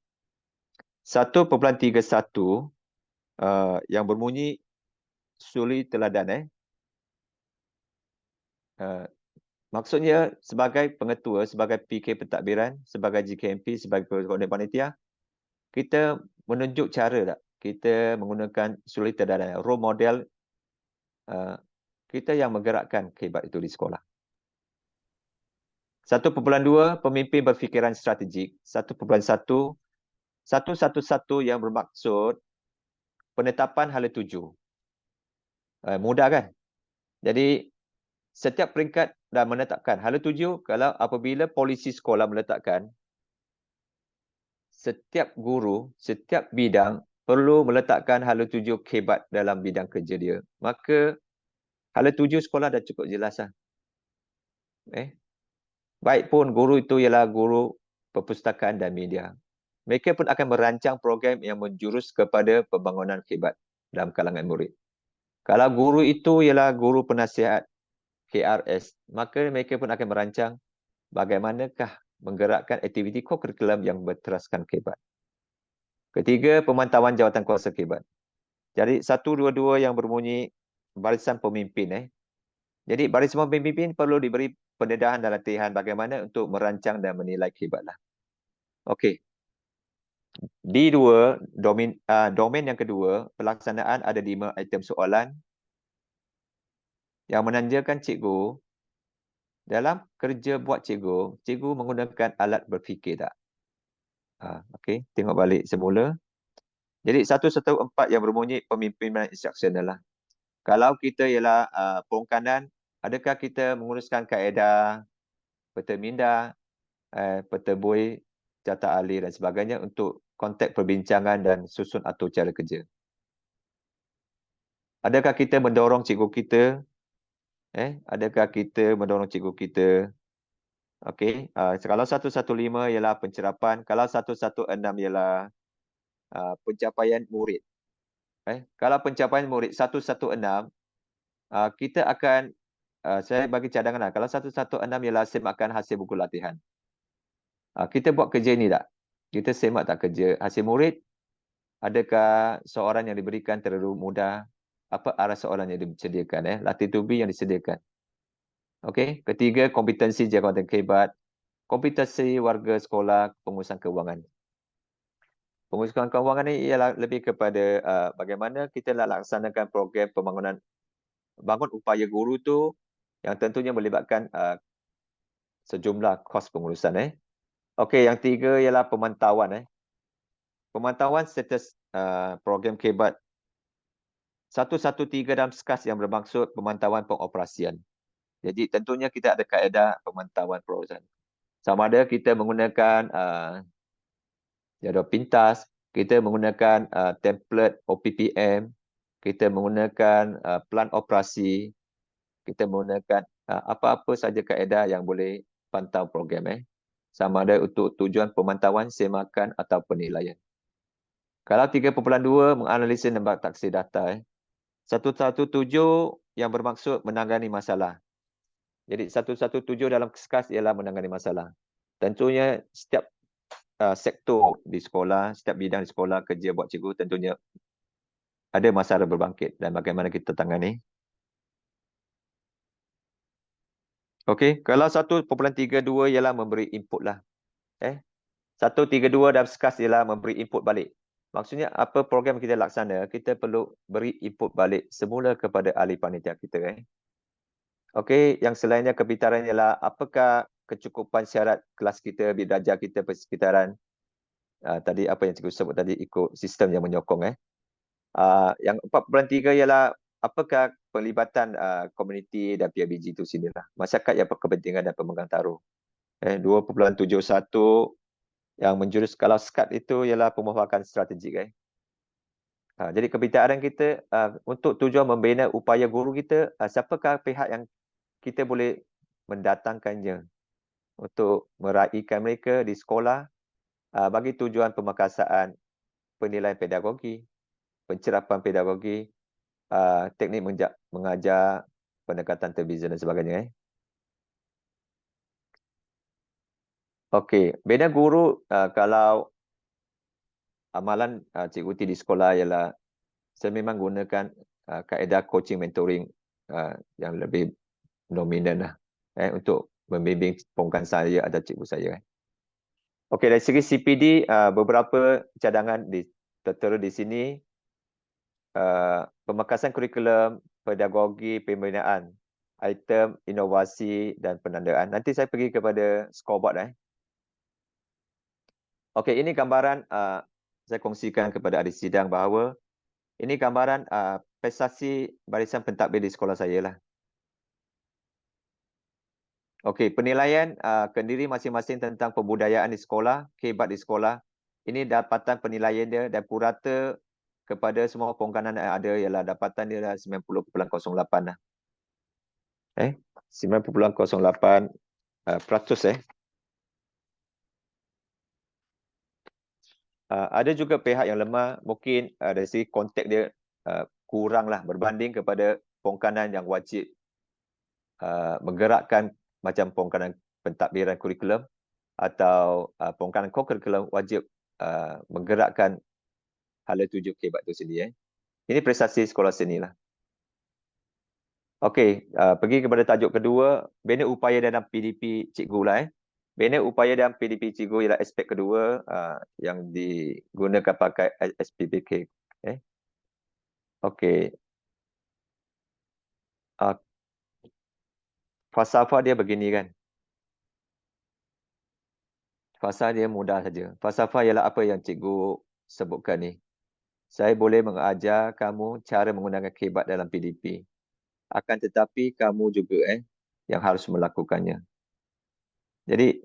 1.31 yang berbunyi suri teladan. Maksudnya sebagai pengetua, sebagai PK pentadbiran, sebagai GKMP, sebagai koordinator panitia, kita menunjuk cara tak kita menggunakan suri teladan, role model kita yang menggerakkan kehebat itu di sekolah. 1.2 pemimpin berfikiran strategik. 1.1 111 yang bermaksud penetapan hala tuju. Mudah kan? Jadi setiap peringkat dah menetapkan hala tuju. Kalau apabila polisi sekolah meletakkan, setiap guru, setiap bidang perlu meletakkan hala tuju kehebat dalam bidang kerja dia. Maka hala tuju sekolah dah cukup jelas lah. Baik pun guru itu ialah guru perpustakaan dan media. Mereka pun akan merancang program yang menjurus kepada pembangunan hebat dalam kalangan murid. Kalau guru itu ialah guru penasihat KRS, maka mereka pun akan merancang bagaimanakah menggerakkan aktiviti co-curriculum yang berteraskan kehebat. Ketiga, pemantauan jawatan kuasa kehebat. Jadi 122 yang berbunyi barisan pemimpin. Jadi barisan pemimpin perlu diberi pendedahan dan latihan bagaimana untuk merancang dan menilai kehebatlah. Okey. D2, domain yang kedua, pelaksanaan ada 5 item soalan yang menandakan cikgu dalam kerja buat cikgu, cikgu menggunakan alat berfikir tak? Okey, tengok balik semula. Jadi 114 yang berbunyi pemimpinan instruksional lah. Kalau kita ialah pengkanan, adakah kita menguruskan kaedah, peta minda, peta buih, jata ahli dan sebagainya untuk konteks perbincangan dan susun atur cara kerja. Adakah kita mendorong cikgu kita? Adakah kita mendorong cikgu kita? Okey, kalau 115 ialah pencerapan, kalau 116 ialah pencapaian murid. Kalau pencapaian murid 116, kita akan, saya bagi cadangan lah. Kalau 116 ialah semakan hasil buku latihan. Kita buat kerja ni tak? Kita semak tak kerja hasil murid? Adakah soalan yang diberikan terlalu mudah? Apa arah soalan yang disediakan? Latih tubi yang disediakan. Okey. Ketiga, kompetensi jawatan kehebat. Kompetensi warga sekolah pengurusan kewangan. Pengurusan kewangan ni ialah lebih kepada bagaimana kita nak laksanakan program pembangunan bangun upaya guru tu yang tentunya melibatkan sejumlah kos pengurusan. Okey, yang tiga ialah pemantauan. Pemantauan status program kehebat 113 dalam SKAS yang bermaksud pemantauan pengoperasian. Jadi tentunya kita ada kaedah pemantauan pengurusan. Sama ada kita menggunakan jadual pintas, kita menggunakan template OPPM, kita menggunakan plan operasi, kita menggunakan apa-apa saja kaedah yang boleh pantau program. Sama ada untuk tujuan pemantauan, semakan atau penilaian. Kalau 3.2 menganalisis dan taksir data. 117 yang bermaksud menangani masalah. Jadi 117 dalam SKAS ialah menangani masalah. Tentunya setiap sektor di sekolah, setiap bidang di sekolah, kerja buat cikgu tentunya ada masalah berbangkit dan bagaimana kita tangani. Okey, kalau 1.32 ialah memberi input lah. 132 dalam SKAS ialah memberi input balik. Maksudnya apa program kita laksana, kita perlu beri input balik semula kepada ahli panitia kita. Okey, yang selainnya kepintaran ialah apakah kecukupan syarat kelas kita, bidang kita, persekitaran. Tadi apa yang cikgu sebut tadi, ikut sistem yang menyokong. Yang 4.3 ialah apakah pelibatan komuniti dan PIBG itu sendirilah. Masyarakat yang berkepentingan dan pemegang taruh. 2.71 yang menjurus kalau SKAT itu ialah pemufakan strategik. Jadi kepintaran kita untuk tujuan membina upaya guru kita, siapakah pihak yang kita boleh mendatangkannya untuk meraihkan mereka di sekolah bagi tujuan pemakasaan penilaian pedagogi, pencerapan pedagogi, teknik mengajar, pendekatan televisi dan sebagainya. Okey, bina guru kalau amalan Cikgu T di sekolah ialah saya memang gunakan kaedah coaching mentoring yang lebih dominan lah untuk membimbing pongkan saya atau cikgu saya. Okey, dari segi CPD beberapa cadangan tertera di sini. Pemekasan kurikulum, pedagogi, pembinaan, item, inovasi dan penandaan. Nanti saya pergi kepada scoreboard. Okey, ini gambaran saya kongsikan kepada ahli sidang bahawa ini gambaran prestasi barisan pentadbir di sekolah saya lah. Okey, penilaian kendiri masing-masing tentang pembudayaan di sekolah, kehebat di sekolah. Ini dapatan penilaian dia dan purata kepada semua pongkanan yang ada ialah dapatan dia adalah 90.08 lah. 9.08%. Ada juga pihak yang lemah, mungkin dari segi kontek dia kuranglah berbanding kepada pongkanan yang wajib menggerakkan macam pongkanan pentadbiran kurikulum atau pongkanan co-kurikulum wajib menggerakkan hala tuju kehebat itu sendiri. Ini prestasi sekolah seni lah. Okey, pergi kepada tajuk kedua, bina upaya dalam PDP cikgu lah. Bina upaya dalam PDP cikgu ialah aspek kedua yang digunakan pakai SPPK. Okey. Falsafah dia begini kan. Falsafah dia mudah saja. Falsafah ialah apa yang cikgu sebutkan ni. Saya boleh mengajar kamu cara menggunakan kehebat dalam PDP. Akan tetapi kamu juga yang harus melakukannya. Jadi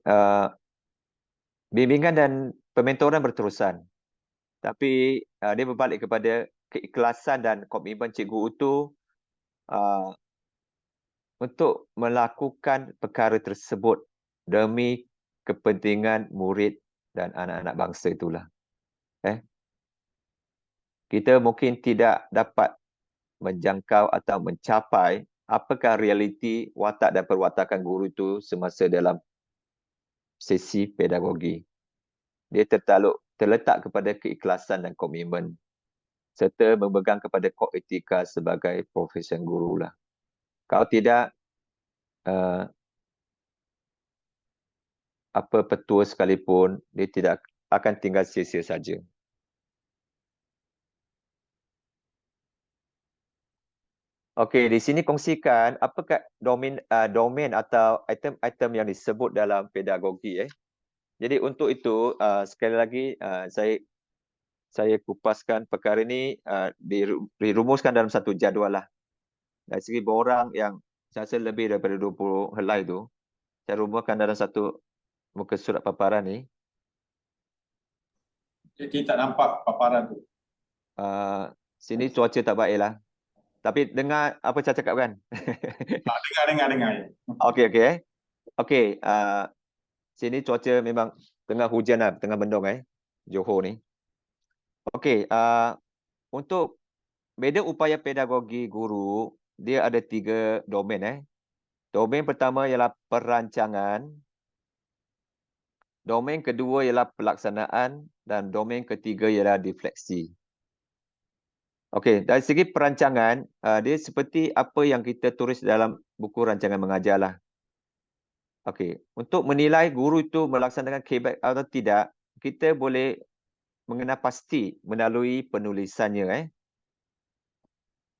bimbingan dan pementoran berterusan. Tapi dia berbalik kepada keikhlasan dan komitmen cikgu itu untuk melakukan perkara tersebut demi kepentingan murid dan anak-anak bangsa itulah. kita mungkin tidak dapat menjangkau atau mencapai apakah realiti watak dan perwatakan guru itu semasa dalam sesi pedagogi. Dia terletak kepada keikhlasan dan komitmen serta memegang kepada kod etika sebagai profesion guru lah. Kalau tidak, apa petua sekalipun, dia tidak akan tinggal sia-sia saja. Okey, di sini kongsikan apakah domain atau item-item yang disebut dalam pedagogi. Jadi untuk itu, sekali lagi saya kupaskan perkara ini dirumuskan dalam satu jadual lah. Dari segi borang yang saya rasa lebih daripada 20 helai tu, saya rumuskan dalam satu muka surat paparan ni. Kita tak nampak paparan tu. Sini cuaca tak baik lah. Tapi dengar apa saya cakap kan? Dengar. Okey. Okey, sini cuaca memang tengah hujan lah, tengah mendung Johor ni. Okey, untuk beda upaya pedagogi guru, dia ada 3 domain. Domain pertama ialah perancangan, domain kedua ialah pelaksanaan, dan domain ketiga ialah defleksi. Okey, dari segi perancangan, dia seperti apa yang kita tulis dalam buku rancangan mengajar lah. Okey, untuk menilai guru itu melaksanakan KBAC atau tidak, kita boleh mengenal pasti melalui penulisannya.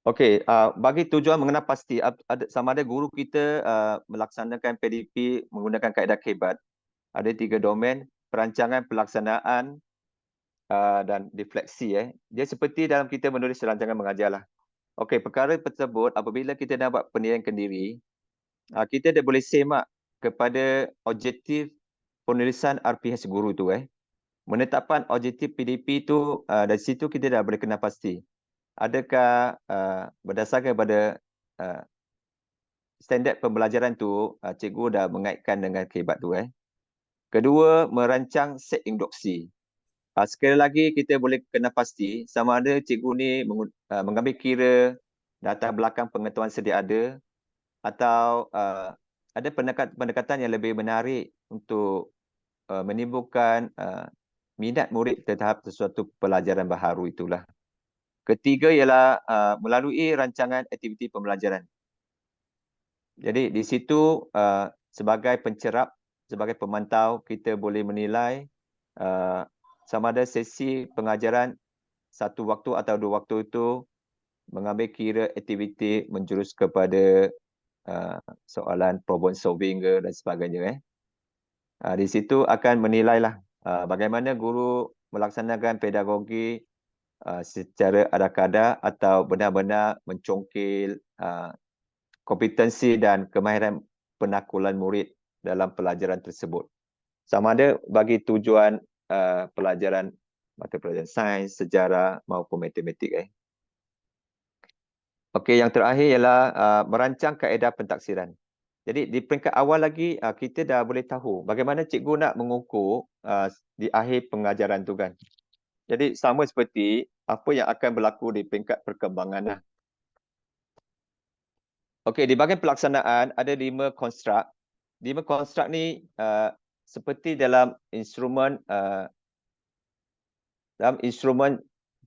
Okey, bagi tujuan mengenal pasti sama ada guru kita melaksanakan PDP menggunakan kaedah KBAC, ada 3 domain, perancangan, pelaksanaan, dan defleksi. Dia seperti dalam kita menulis rancangan mengajar lah. Okey, perkara tersebut apabila kita nak buat penilaian kendiri, kita dah boleh semak kepada objektif penulisan RPH guru tu. Menetapkan objektif PDP tu, dari situ kita dah boleh kenal pasti. Adakah berdasarkan pada standard pembelajaran tu, cikgu dah mengaitkan dengan KBAC tu. Kedua, merancang set induksi. Sekali lagi kita boleh kenal pasti sama ada cikgu ni mengambil kira data belakang pengetahuan sedia ada atau ada pendekatan yang lebih menarik untuk menimbulkan minat murid terhadap sesuatu pelajaran baharu itulah. Ketiga ialah melalui rancangan aktiviti pembelajaran. Jadi di situ sebagai pencerap, sebagai pemantau, kita boleh menilai sama ada sesi pengajaran satu waktu atau 2 waktu itu mengambil kira aktiviti menjurus kepada soalan problem solving ke dan sebagainya. Di situ akan menilailah bagaimana guru melaksanakan pedagogi secara ada kadar atau benar-benar mencongkil kompetensi dan kemahiran penakulan murid dalam pelajaran tersebut. Sama ada bagi tujuan pelajaran mata pelajaran sains, sejarah maupun matematik. Okey, yang terakhir ialah merancang kaedah pentaksiran. Jadi di peringkat awal lagi kita dah boleh tahu bagaimana cikgu nak mengukur di akhir pengajaran tu kan. Jadi sama seperti apa yang akan berlaku di peringkat perkembangan lah. Okey, di bahagian pelaksanaan ada 5 konstruk. 5 konstruk ni seperti dalam instrumen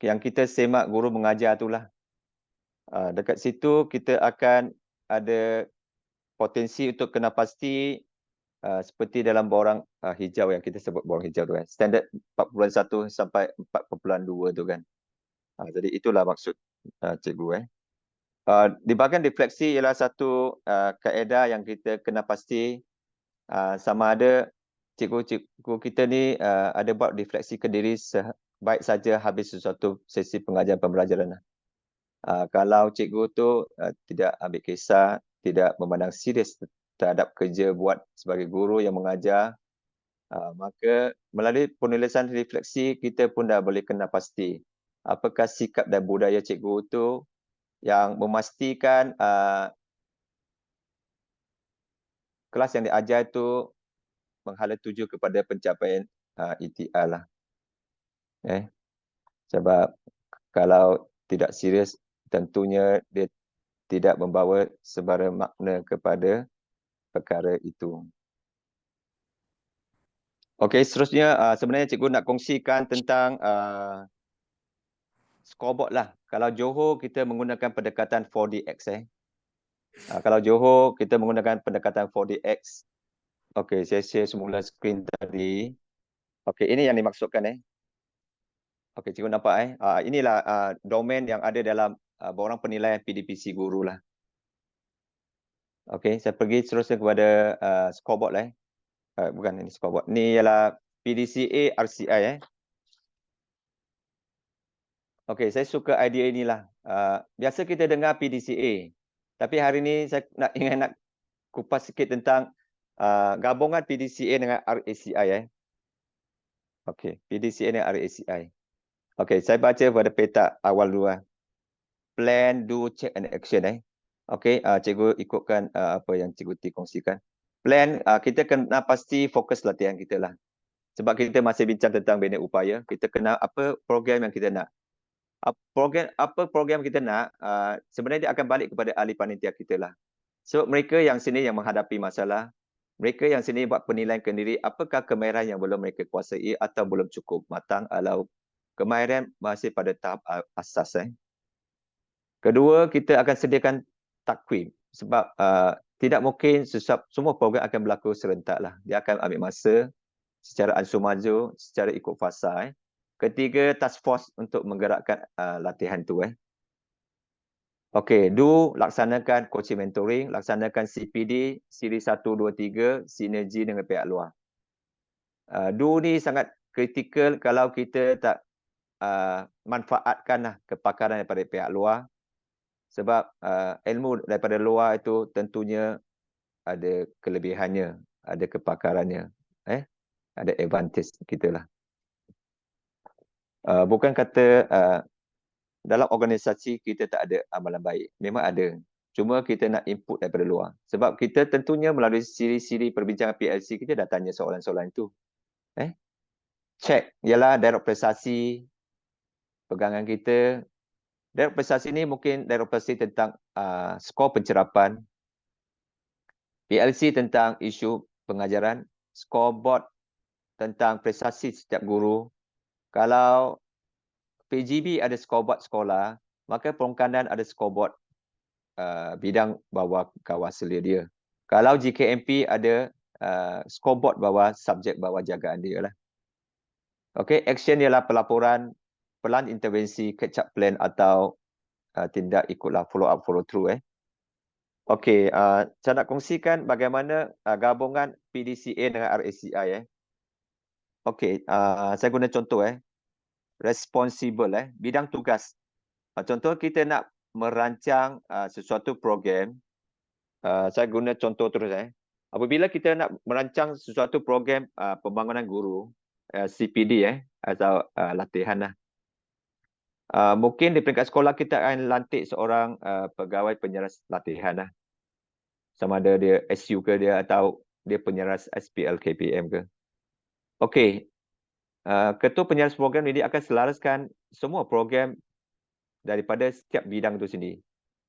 yang kita semak guru mengajar itulah. Dekat situ kita akan ada potensi untuk kenal pasti seperti dalam borang hijau yang kita sebut borang hijau tu kan. Standard 4.1 sampai 4.2 tu kan. Jadi itulah maksud cikgu. Di bahagian defleksi ialah satu kaedah yang kita kena pasti sama ada cikgu kita ni ada buat defleksi kendiri baik saja habis sesuatu sesi pengajaran pembelajaran. Kalau cikgu tu tidak ambil kisah, tidak memandang serius terhadap kerja buat sebagai guru yang mengajar, maka melalui penulisan refleksi kita pun dah boleh kena pasti apakah sikap dan budaya cikgu tu yang memastikan kelas yang diajar itu menghala tuju kepada pencapaian ETR lah. Sebab Kalau tidak serius, tentunya dia tidak membawa sebara makna kepada perkara itu. Okey, seterusnya sebenarnya cikgu nak kongsikan tentang scoreboard lah. Kalau Johor kita menggunakan pendekatan 4DX. Kalau Johor kita menggunakan pendekatan 4DX. Okey, saya share semula skrin tadi. Okey, ini yang dimaksudkan. Okey, cikgu nampak. Inilah domain yang ada dalam borang penilaian PDPC guru lah. Okey, saya pergi seterusnya kepada scoreboard lah. Bukan ini scoreboard. Ni ialah PDCA RCI. Okey, saya suka idea inilah. Biasa kita dengar PDCA. Tapi hari ini saya nak kupas sikit tentang gabungan PDCA dengan RACI. Okey, PDCA dengan RACI. Okey, saya baca pada petak awal dulu. Plan, do, check and action. Okey, cikgu ikutkan apa yang cikgu T kongsikan. Plan, kita kena pasti fokus latihan kita lah. Sebab kita masih bincang tentang bina upaya, kita kena apa program yang kita nak. Apa program kita nak, sebenarnya dia akan balik kepada ahli panitia kita lah. So, mereka yang sini yang menghadapi masalah, mereka yang sini buat penilaian sendiri, apakah kemahiran yang belum mereka kuasai atau belum cukup matang, atau kemahiran masih pada tahap asas. Kedua, kita akan sediakan takwim. Sebab tidak mungkin semua program akan berlaku serentak lah. Dia akan ambil masa secara ansur maju, secara ikut fasa. Ketiga, task force untuk menggerakkan latihan tu. Okey, do laksanakan coaching mentoring, laksanakan CPD, siri 1, 2, 3, sinergi dengan pihak luar. Do ni sangat kritikal kalau kita tak manfaatkanlah kepakaran daripada pihak luar. Sebab ilmu daripada luar itu tentunya ada kelebihannya, ada kepakarannya. Ada advantage kita lah. Bukan kata dalam organisasi kita tak ada amalan baik. Memang ada. Cuma kita nak input daripada luar. Sebab kita tentunya melalui siri-siri perbincangan PLC, kita dah tanya soalan-soalan itu. Check ialah direct prestasi pegangan kita. Direct prestasi ni mungkin direct prestasi tentang skor pencerapan. PLC tentang isu pengajaran. Scoreboard tentang prestasi setiap guru. Kalau PGB ada scoreboard sekolah, maka perongkanan ada scoreboard bidang bawah kawal selia dia. Kalau GKMP ada scoreboard bawah subjek bawah jagaan dia lah. Okey, action ialah pelaporan, pelan intervensi, catch up plan atau tindak ikutlah follow up, follow through. Okey, saya nak kongsikan bagaimana gabungan PDCA dengan RACI. Okey, saya guna contoh. Responsible, bidang tugas. Contoh kita nak merancang sesuatu program, saya guna contoh terus. Apabila kita nak merancang sesuatu program pembangunan guru, CPD atau latihan lah. Mungkin di peringkat sekolah kita akan lantik seorang pegawai penyeras latihan lah. Sama ada dia SU ke dia atau dia penyeras SPL KPM ke. Okey. Ketua penyeras program ini akan selaraskan semua program daripada setiap bidang itu sendiri.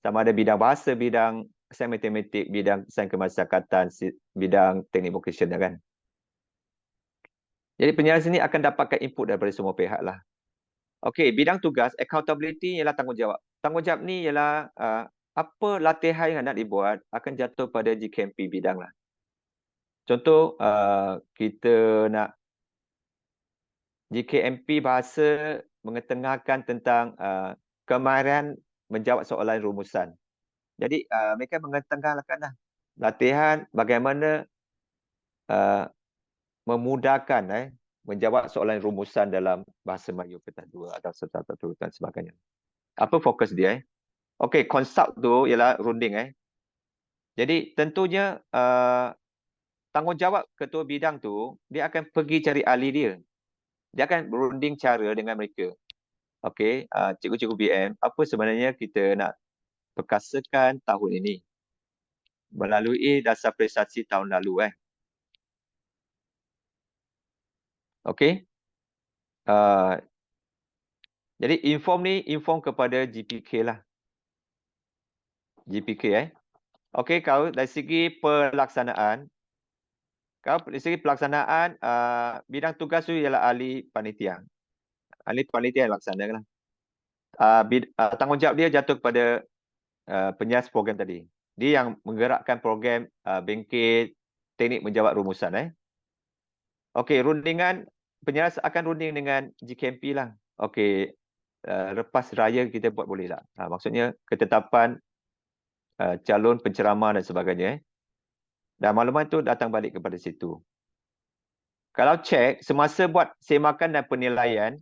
Sama ada bidang bahasa, bidang sains matematik, bidang sains kemasyarakatan, bidang teknik vocasional kan. Jadi penyeras ini akan dapatkan input daripada semua pihak lah. Okey, bidang tugas, accountability ialah tanggungjawab. Tanggungjawab ni ialah apa latihan yang nak dibuat akan jatuh pada GKMP bidang lah. Contoh, kita nak GKMP bahasa mengetengahkan tentang kemahiran menjawab soalan rumusan. Jadi mereka mengetengahkan latihan bagaimana memudahkan menjawab soalan rumusan dalam bahasa Melayu peringkat 2 atau serta dan sebagainya. Apa fokus dia? Okey, konsult tu ialah runding. Jadi tentunya tanggungjawab ketua bidang tu dia akan pergi cari ahli dia. Dia akan berunding cara dengan mereka. Okey, cikgu-cikgu BM, apa sebenarnya kita nak perkasakan tahun ini melalui dasar prestasi tahun lalu. Okey. Jadi inform ni inform kepada GPK lah. GPK Okey, kalau dari segi pelaksanaan, bidang tugas tu ialah ahli panitia. Ahli panitia yang laksanakan lah. Tanggungjawab dia jatuh kepada penyias program tadi. Dia yang menggerakkan program bengkel teknik menjawab rumusan. Okey, penyias akan runding dengan GKMP lah. Okey, lepas raya kita buat boleh tak? Maksudnya ketetapan calon penceramah dan sebagainya. Dan maklumat tu datang balik kepada situ. Kalau cek, semasa buat semakan dan penilaian,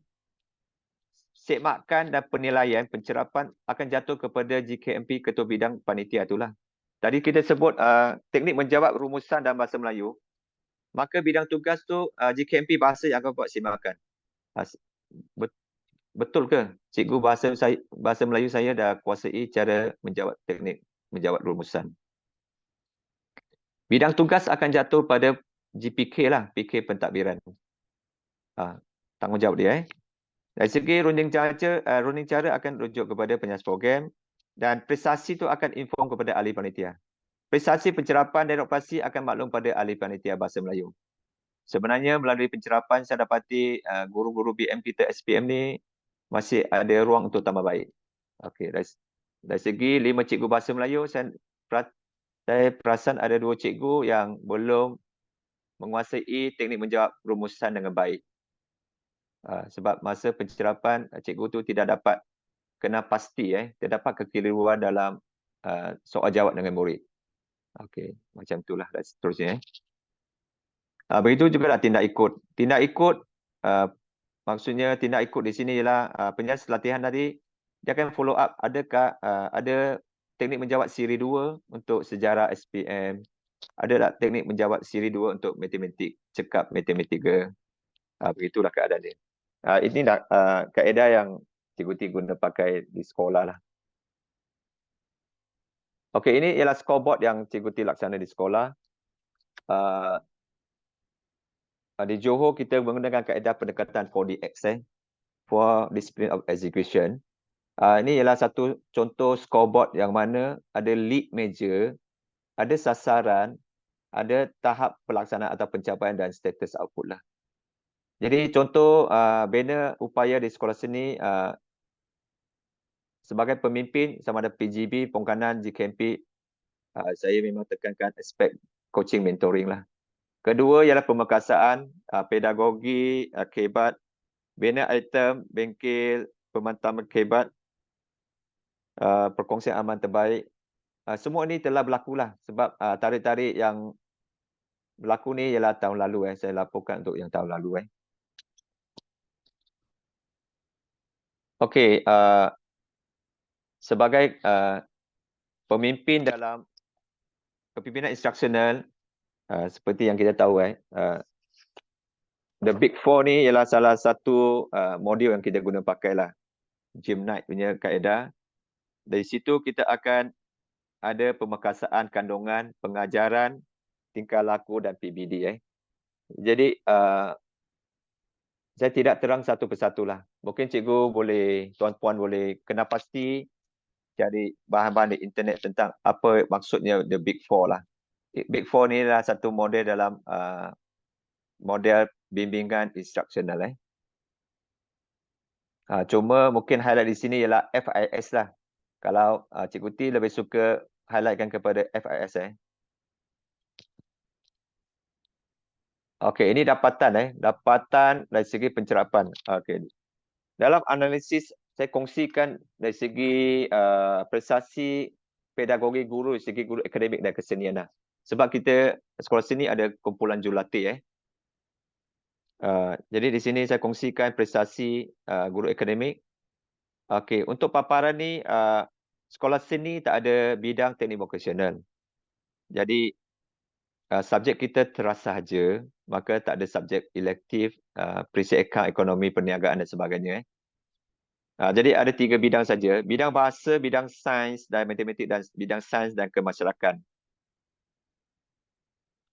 pencerapan akan jatuh kepada GKMP, Ketua Bidang Panitia itulah. Tadi kita sebut teknik menjawab rumusan dalam bahasa Melayu, maka bidang tugas tu GKMP bahasa yang akan buat semakan. Betul ke? Cikgu bahasa Melayu saya dah kuasai cara menjawab teknik menjawab rumusan. Bidang tugas akan jatuh pada GPK lah, PK pentadbiran. Tanggungjawab dia. Dari segi runding cara akan rujuk kepada penyias program dan prestasi itu akan inform kepada ahli panitia. Prestasi pencerapan dan operasi akan maklum pada ahli panitia bahasa Melayu. Sebenarnya melalui pencerapan saya dapati guru-guru BM kita SPM ni masih ada ruang untuk tambah baik. Okey, dari segi 5 cikgu bahasa Melayu, saya perasan ada 2 cikgu yang belum menguasai teknik menjawab rumusan dengan baik. Sebab masa pencerapan cikgu tu tidak dapat kena pasti terdapat kekeliruan dalam soal jawab dengan murid. Okey, macam itulah dan seterusnya. Begitu juga tindak ikut. Tindak ikut maksudnya tindak ikut di sini ialah penyias latihan tadi dia akan follow up adakah ada teknik menjawab siri 2 untuk sejarah SPM, ada tak teknik menjawab siri 2 untuk matematik, cekap matematik ke. Begitulah keadaan dia. Ini kaedah yang cikgu guna pakai di sekolah lah. Okey, ini ialah scoreboard yang cikgu laksana di sekolah. Di Johor kita menggunakan kaedah pendekatan 4DX, 4 Discipline of Execution. Ini ialah satu contoh scoreboard yang mana ada lead measure, ada sasaran, ada tahap pelaksanaan atau pencapaian dan status output lah. Jadi contoh banner upaya di sekolah seni sebagai pemimpin sama ada PGB, Pongkanan, GKMP, saya memang tekankan aspek coaching mentoring lah. Kedua ialah pemekasaan, pedagogi, kebat, banner item, bengkel, pemantauan kebat, perkongsian aman terbaik. Semua ini telah berlaku lah sebab tarikh-tarikh yang berlaku ni ialah tahun lalu. Saya laporkan untuk yang tahun lalu. Okey, sebagai pemimpin dalam kepimpinan instruksional, seperti yang kita tahu, The Big Four ni ialah salah satu modul yang kita guna pakai lah. Jim Knight punya kaedah. Dari situ kita akan ada pemekasaan kandungan, pengajaran, tingkah laku dan PBD. Jadi saya tidak terang satu persatu lah. Mungkin cikgu boleh, tuan-puan boleh kena pasti cari bahan-bahan di internet tentang apa maksudnya The Big Four lah. Big Four ni adalah satu model dalam model bimbingan instruksional. Cuma mungkin highlight di sini ialah FIS lah. Kalau Cikgu T lebih suka highlightkan kepada FIS. Okey, ini dapatan dapatan dari segi pencerapan. Okey. Dalam analisis saya kongsikan dari segi prestasi pedagogi guru, segi guru akademik dan kesenian lah. Sebab kita sekolah seni ada kumpulan jurulatih. Jadi di sini saya kongsikan prestasi guru akademik. Okey, untuk paparan ni sekolah seni tak ada bidang teknik vokasional. Jadi subjek kita terasa saja, maka tak ada subjek elektif, perisi akaun, ekonomi, perniagaan dan sebagainya. Jadi ada 3 bidang saja, bidang bahasa, bidang sains dan matematik dan bidang sains dan kemasyarakatan.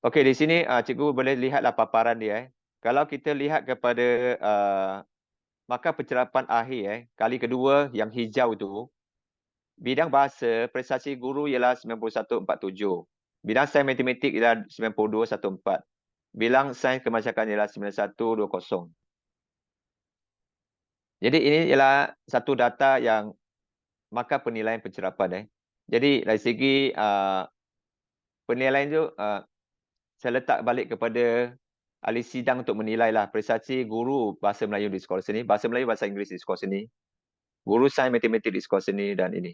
Okey, di sini cikgu boleh lihatlah paparan dia. Kalau kita lihat kepada maka pencerapan akhir kali kedua yang hijau tu, bidang bahasa prestasi guru ialah 9147. Bidang sains matematik ialah 9214. Bidang sains kemasyarakatan ialah 9120. Jadi ini ialah satu data yang maka penilaian pencerapan. Jadi dari segi penilaian tu saya letak balik kepada ahli sidang untuk menilai lah prestasi guru bahasa Melayu di sekolah sini, bahasa Melayu bahasa Inggeris di sekolah sini, guru sains matematik di sekolah sini dan ini.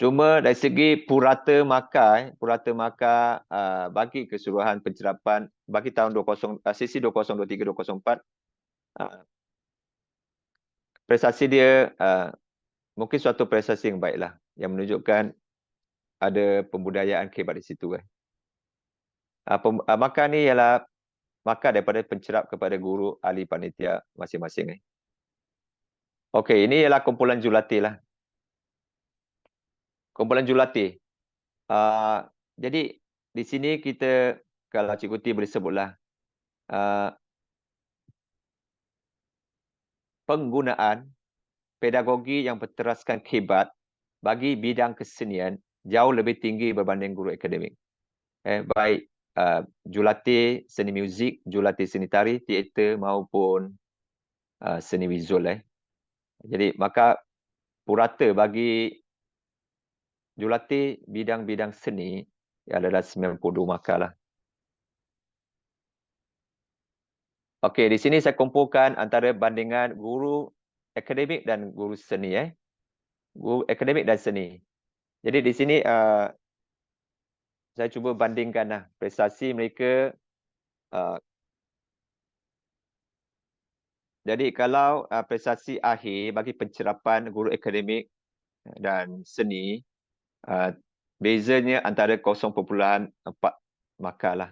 Cuma dari segi purata markah bagi keseluruhan pencerapan bagi tahun sesi 2023-2024, prestasi dia mungkin suatu prestasi yang baiklah, yang menunjukkan ada pembudayaan kehebat di situ. Markah ni ialah markah daripada pencerap kepada guru ahli panitia masing-masing. Okey, ini ialah kumpulan jurulatih lah. Kumpulan jurulatih. Jadi di sini kita, kalau Cikgu T boleh sebutlah, penggunaan pedagogi yang berteraskan kehebat bagi bidang kesenian jauh lebih tinggi berbanding guru akademik. Baik jurulatih seni muzik, jurulatih seni tari, teater maupun seni visual. Jadi maka purata bagi jurulatih bidang-bidang seni adalah 92 markah lah. Okey, di sini saya kumpulkan antara bandingan guru akademik dan guru seni. Guru akademik dan seni. Jadi di sini saya cuba bandingkan prestasi mereka. Jadi kalau prestasi akhir bagi pencerapan guru akademik dan seni, bezanya antara 0.4 markah lah.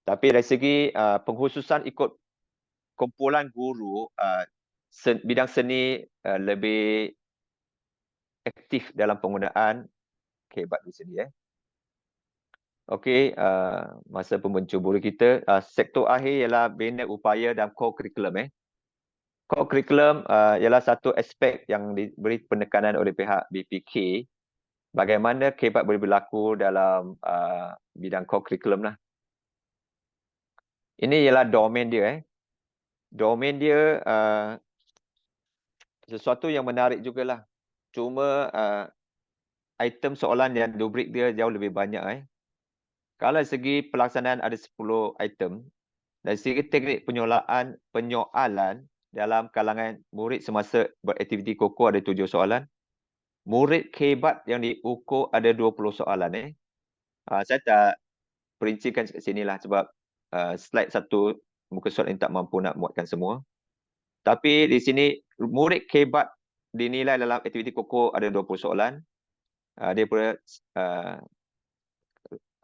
Tapi dari segi pengkhususan ikut kumpulan guru, bidang seni lebih aktif dalam penggunaan kehebat di sini. Okey, masa pencuburi kita, sektor akhir ialah bina upaya dan core curriculum. Core curriculum ialah satu aspek yang diberi penekanan oleh pihak BPK, bagaimana kehebat boleh berlaku dalam bidang core curriculum lah. Ini ialah domain dia. Domain dia sesuatu yang menarik jugalah. Cuma item soalan yang rubrik dia jauh lebih banyak. Kalau dari segi pelaksanaan ada 10 item, dari segi teknik penyoalan dalam kalangan murid semasa beraktiviti koko ada 7 soalan. Murid kehebat yang diukur ada 20 soalan. Saya tak perincikan kat sini lah sebab slide satu muka surat ini tak mampu nak muatkan semua. Tapi di sini murid kehebat dinilai dalam aktiviti koko ada 20 soalan. Daripada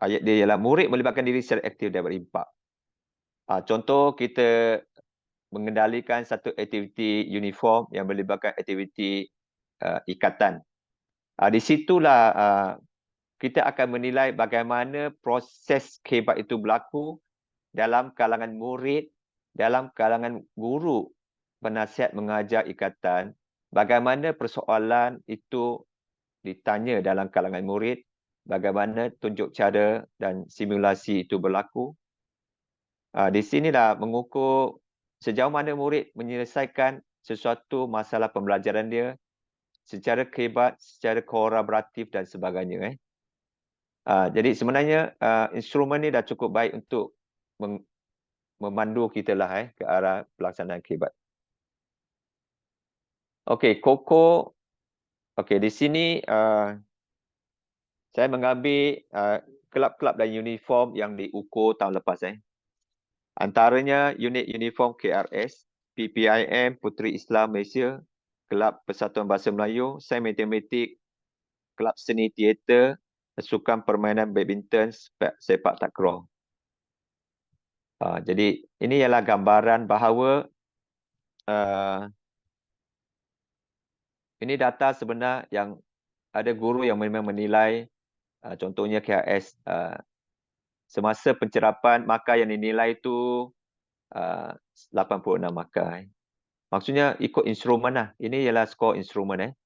ayat dia ialah murid melibatkan diri secara aktif dan berimpak. Contoh kita mengendalikan satu aktiviti uniform yang melibatkan aktiviti ikatan. Di situlah kita akan menilai bagaimana proses kehebat itu berlaku dalam kalangan murid, dalam kalangan guru penasihat mengajar ikatan, bagaimana persoalan itu ditanya dalam kalangan murid, bagaimana tunjuk cara dan simulasi itu berlaku. Di sinilah mengukur sejauh mana murid menyelesaikan sesuatu masalah pembelajaran dia secara kehebat, secara kolaboratif dan sebagainya. Jadi sebenarnya instrumen ni dah cukup baik untuk memandu kita lah ke arah pelaksanaan kehebat. Okey, koko. Okey, di sini saya mengambil kelab-kelab dan uniform yang diukur tahun lepas. Antaranya unit uniform KRS, PPIM Puteri Islam Malaysia, Kelab Persatuan Bahasa Melayu, Sains Matematik, Kelab Seni Teater, Sukan Permainan Badminton, Sepak Takraw. Jadi ini ialah gambaran bahawa ini data sebenar yang ada guru yang memang menilai, contohnya KRS semasa pencerapan markah yang dinilai itu 86 markah. Maksudnya ikut instrumen lah. Ini ialah skor instrumen.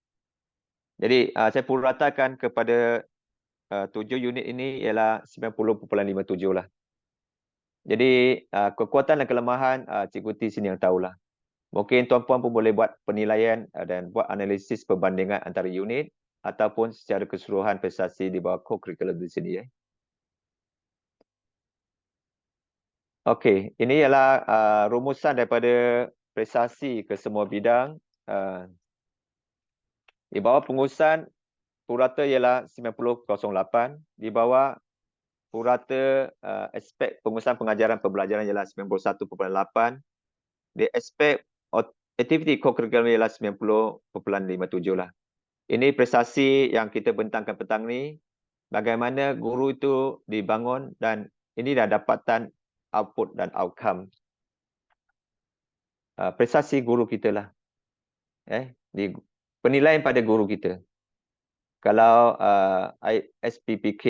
Jadi saya puratakan kepada 7 unit ini ialah 90.57 lah. Jadi kekuatan dan kelemahan Cikgu T sini yang tahulah. Mungkin tuan-puan pun boleh buat penilaian dan buat analisis perbandingan antara unit ataupun secara keseluruhan prestasi di bawah co-curricular di sini. Okey, ini ialah rumusan daripada prestasi ke semua bidang. Di bawah pengurusan purata ialah 90.08, di bawah purata aspek pengurusan pengajaran pembelajaran ialah 91.8, di aspek aktiviti co-curricular ialah 90.57 lah. Ini prestasi yang kita bentangkan petang ni, bagaimana guru itu dibangun dan ini dah dapatan output dan outcome prestasi guru kita lah. Penilaian pada guru kita. Kalau SPPK,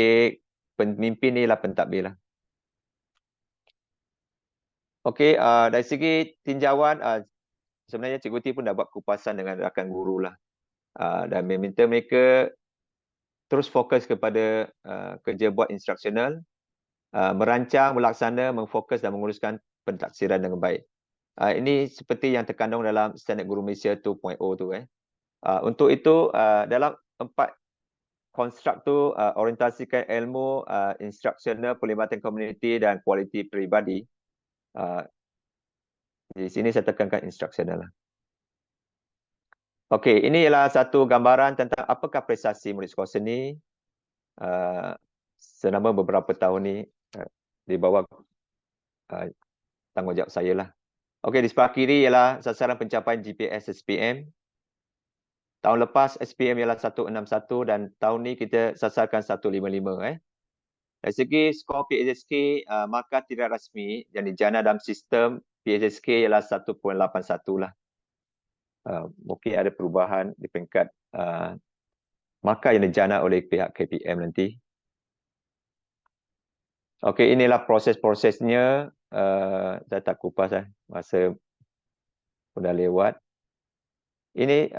pemimpin ni lah pentadbir lah. Okey, dari segi tinjauan, sebenarnya Cikgu T pun dah buat kupasan dengan rakan guru lah. Dan meminta mereka terus fokus kepada kerja buat instruksional, merancang, melaksana, memfokus dan menguruskan pentaksiran dengan baik. Ini seperti yang terkandung dalam Standard Guru Malaysia 2.0 tu. Untuk itu, dalam 4 konstruk tu, orientasikan ilmu, instruksional, pelibatan komuniti dan kualiti peribadi. Di sini saya tekankan instruksional lah. Okey, ini ialah satu gambaran tentang apakah prestasi murid sekolah seni selama beberapa tahun ni di bawah tanggungjawab saya lah. Okey, di sebelah kiri ialah sasaran pencapaian GPS SPM. Tahun lepas SPM ialah 161 dan tahun ni kita sasarkan 155. Dari segi skor PHSK, markah tidak rasmi yang dijana dalam sistem PHSK ialah 1.81 lah. Mungkin ada perubahan di peringkat markah yang dijana oleh pihak KPM nanti. Okey, inilah proses-prosesnya. Saya tak kupas masa sudah lewat. Ini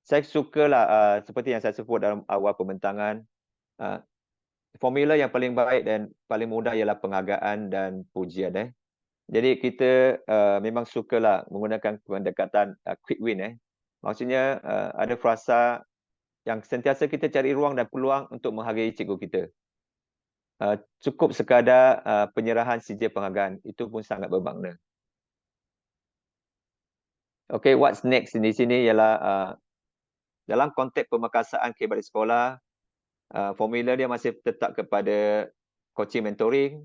saya sukalah seperti yang saya sebut dalam awal pembentangan, formula yang paling baik dan paling mudah ialah penghargaan dan pujian. Jadi kita memang sukalah menggunakan pendekatan quick win. Maksudnya ada frasa yang sentiasa kita cari ruang dan peluang untuk menghargai cikgu kita. Cukup sekadar penyerahan sijil penghargaan, itu pun sangat bermakna. Okay, what's next di sini ialah dalam konteks pemakasaan kehebat di sekolah, formula dia masih tetap kepada coaching mentoring,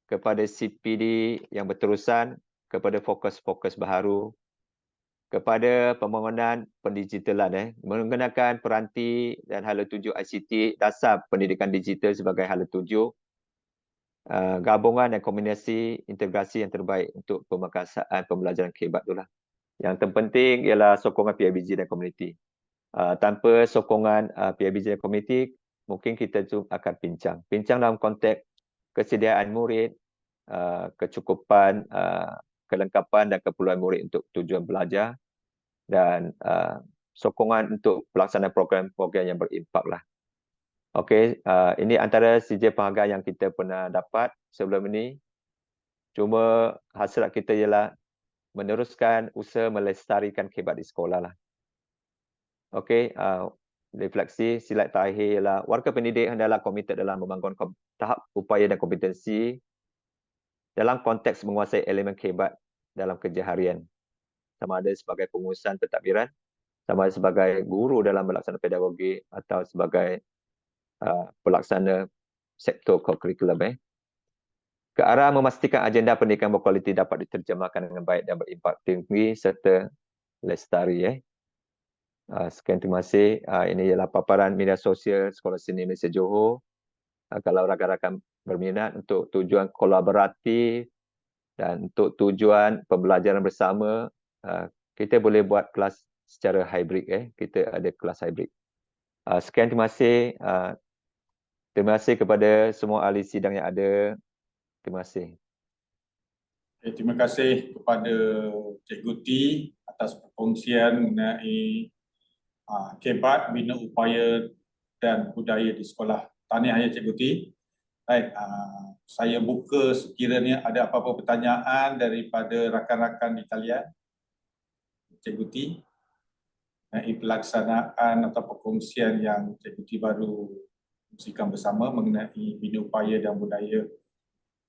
kepada CPD yang berterusan, kepada fokus-fokus baharu, kepada pembangunan pendigitalan, menggunakan peranti dan hala tuju ICT, dasar pendidikan digital sebagai hala tuju, gabungan dan kombinasi integrasi yang terbaik untuk pemakasaan pembelajaran kehebat itulah. Yang terpenting ialah sokongan PIBG dan komuniti. Tanpa sokongan PIBG dan komuniti, mungkin kita akan bincang dalam konteks kesediaan murid, kecukupan, kelengkapan dan keperluan murid untuk tujuan belajar dan sokongan untuk pelaksanaan program-program yang berimpak lah. Okey, ini antara sijil penghargaan yang kita pernah dapat sebelum ini. Cuma hasrat kita ialah meneruskan usaha melestarikan kehebat di sekolah lah. Okey, refleksi slide terakhir ialah warga pendidik hendaklah komited dalam membangun tahap upaya dan kompetensi dalam konteks menguasai elemen kehebat dalam kerja harian. Sama ada sebagai pengurusan pentadbiran, sama ada sebagai guru dalam melaksanakan pedagogi atau sebagai pelaksana sektor co-curriculum. Ke arah memastikan agenda pendidikan berkualiti dapat diterjemahkan dengan baik dan berimpak tinggi serta lestari. Sekian, terima kasih. Ini ialah paparan media sosial Sekolah Seni Malaysia Johor. Kalau rakan-rakan berminat untuk tujuan kolaboratif dan untuk tujuan pembelajaran bersama, kita boleh buat kelas secara hybrid. Kita ada kelas hybrid. Sekian, terima kasih. Terima kasih kepada semua ahli sidang yang ada. Terima kasih. Okay, terima kasih kepada Cikgu T atas perkongsian mengenai kebat, bina upaya dan budaya di sekolah. Tahniah ya Cikgu T. Baik, saya buka sekiranya ada apa-apa pertanyaan daripada rakan-rakan di talian. Cikgu T, mengenai pelaksanaan atau perkongsian yang Cikgu T baru kongsikan bersama mengenai bina upaya dan budaya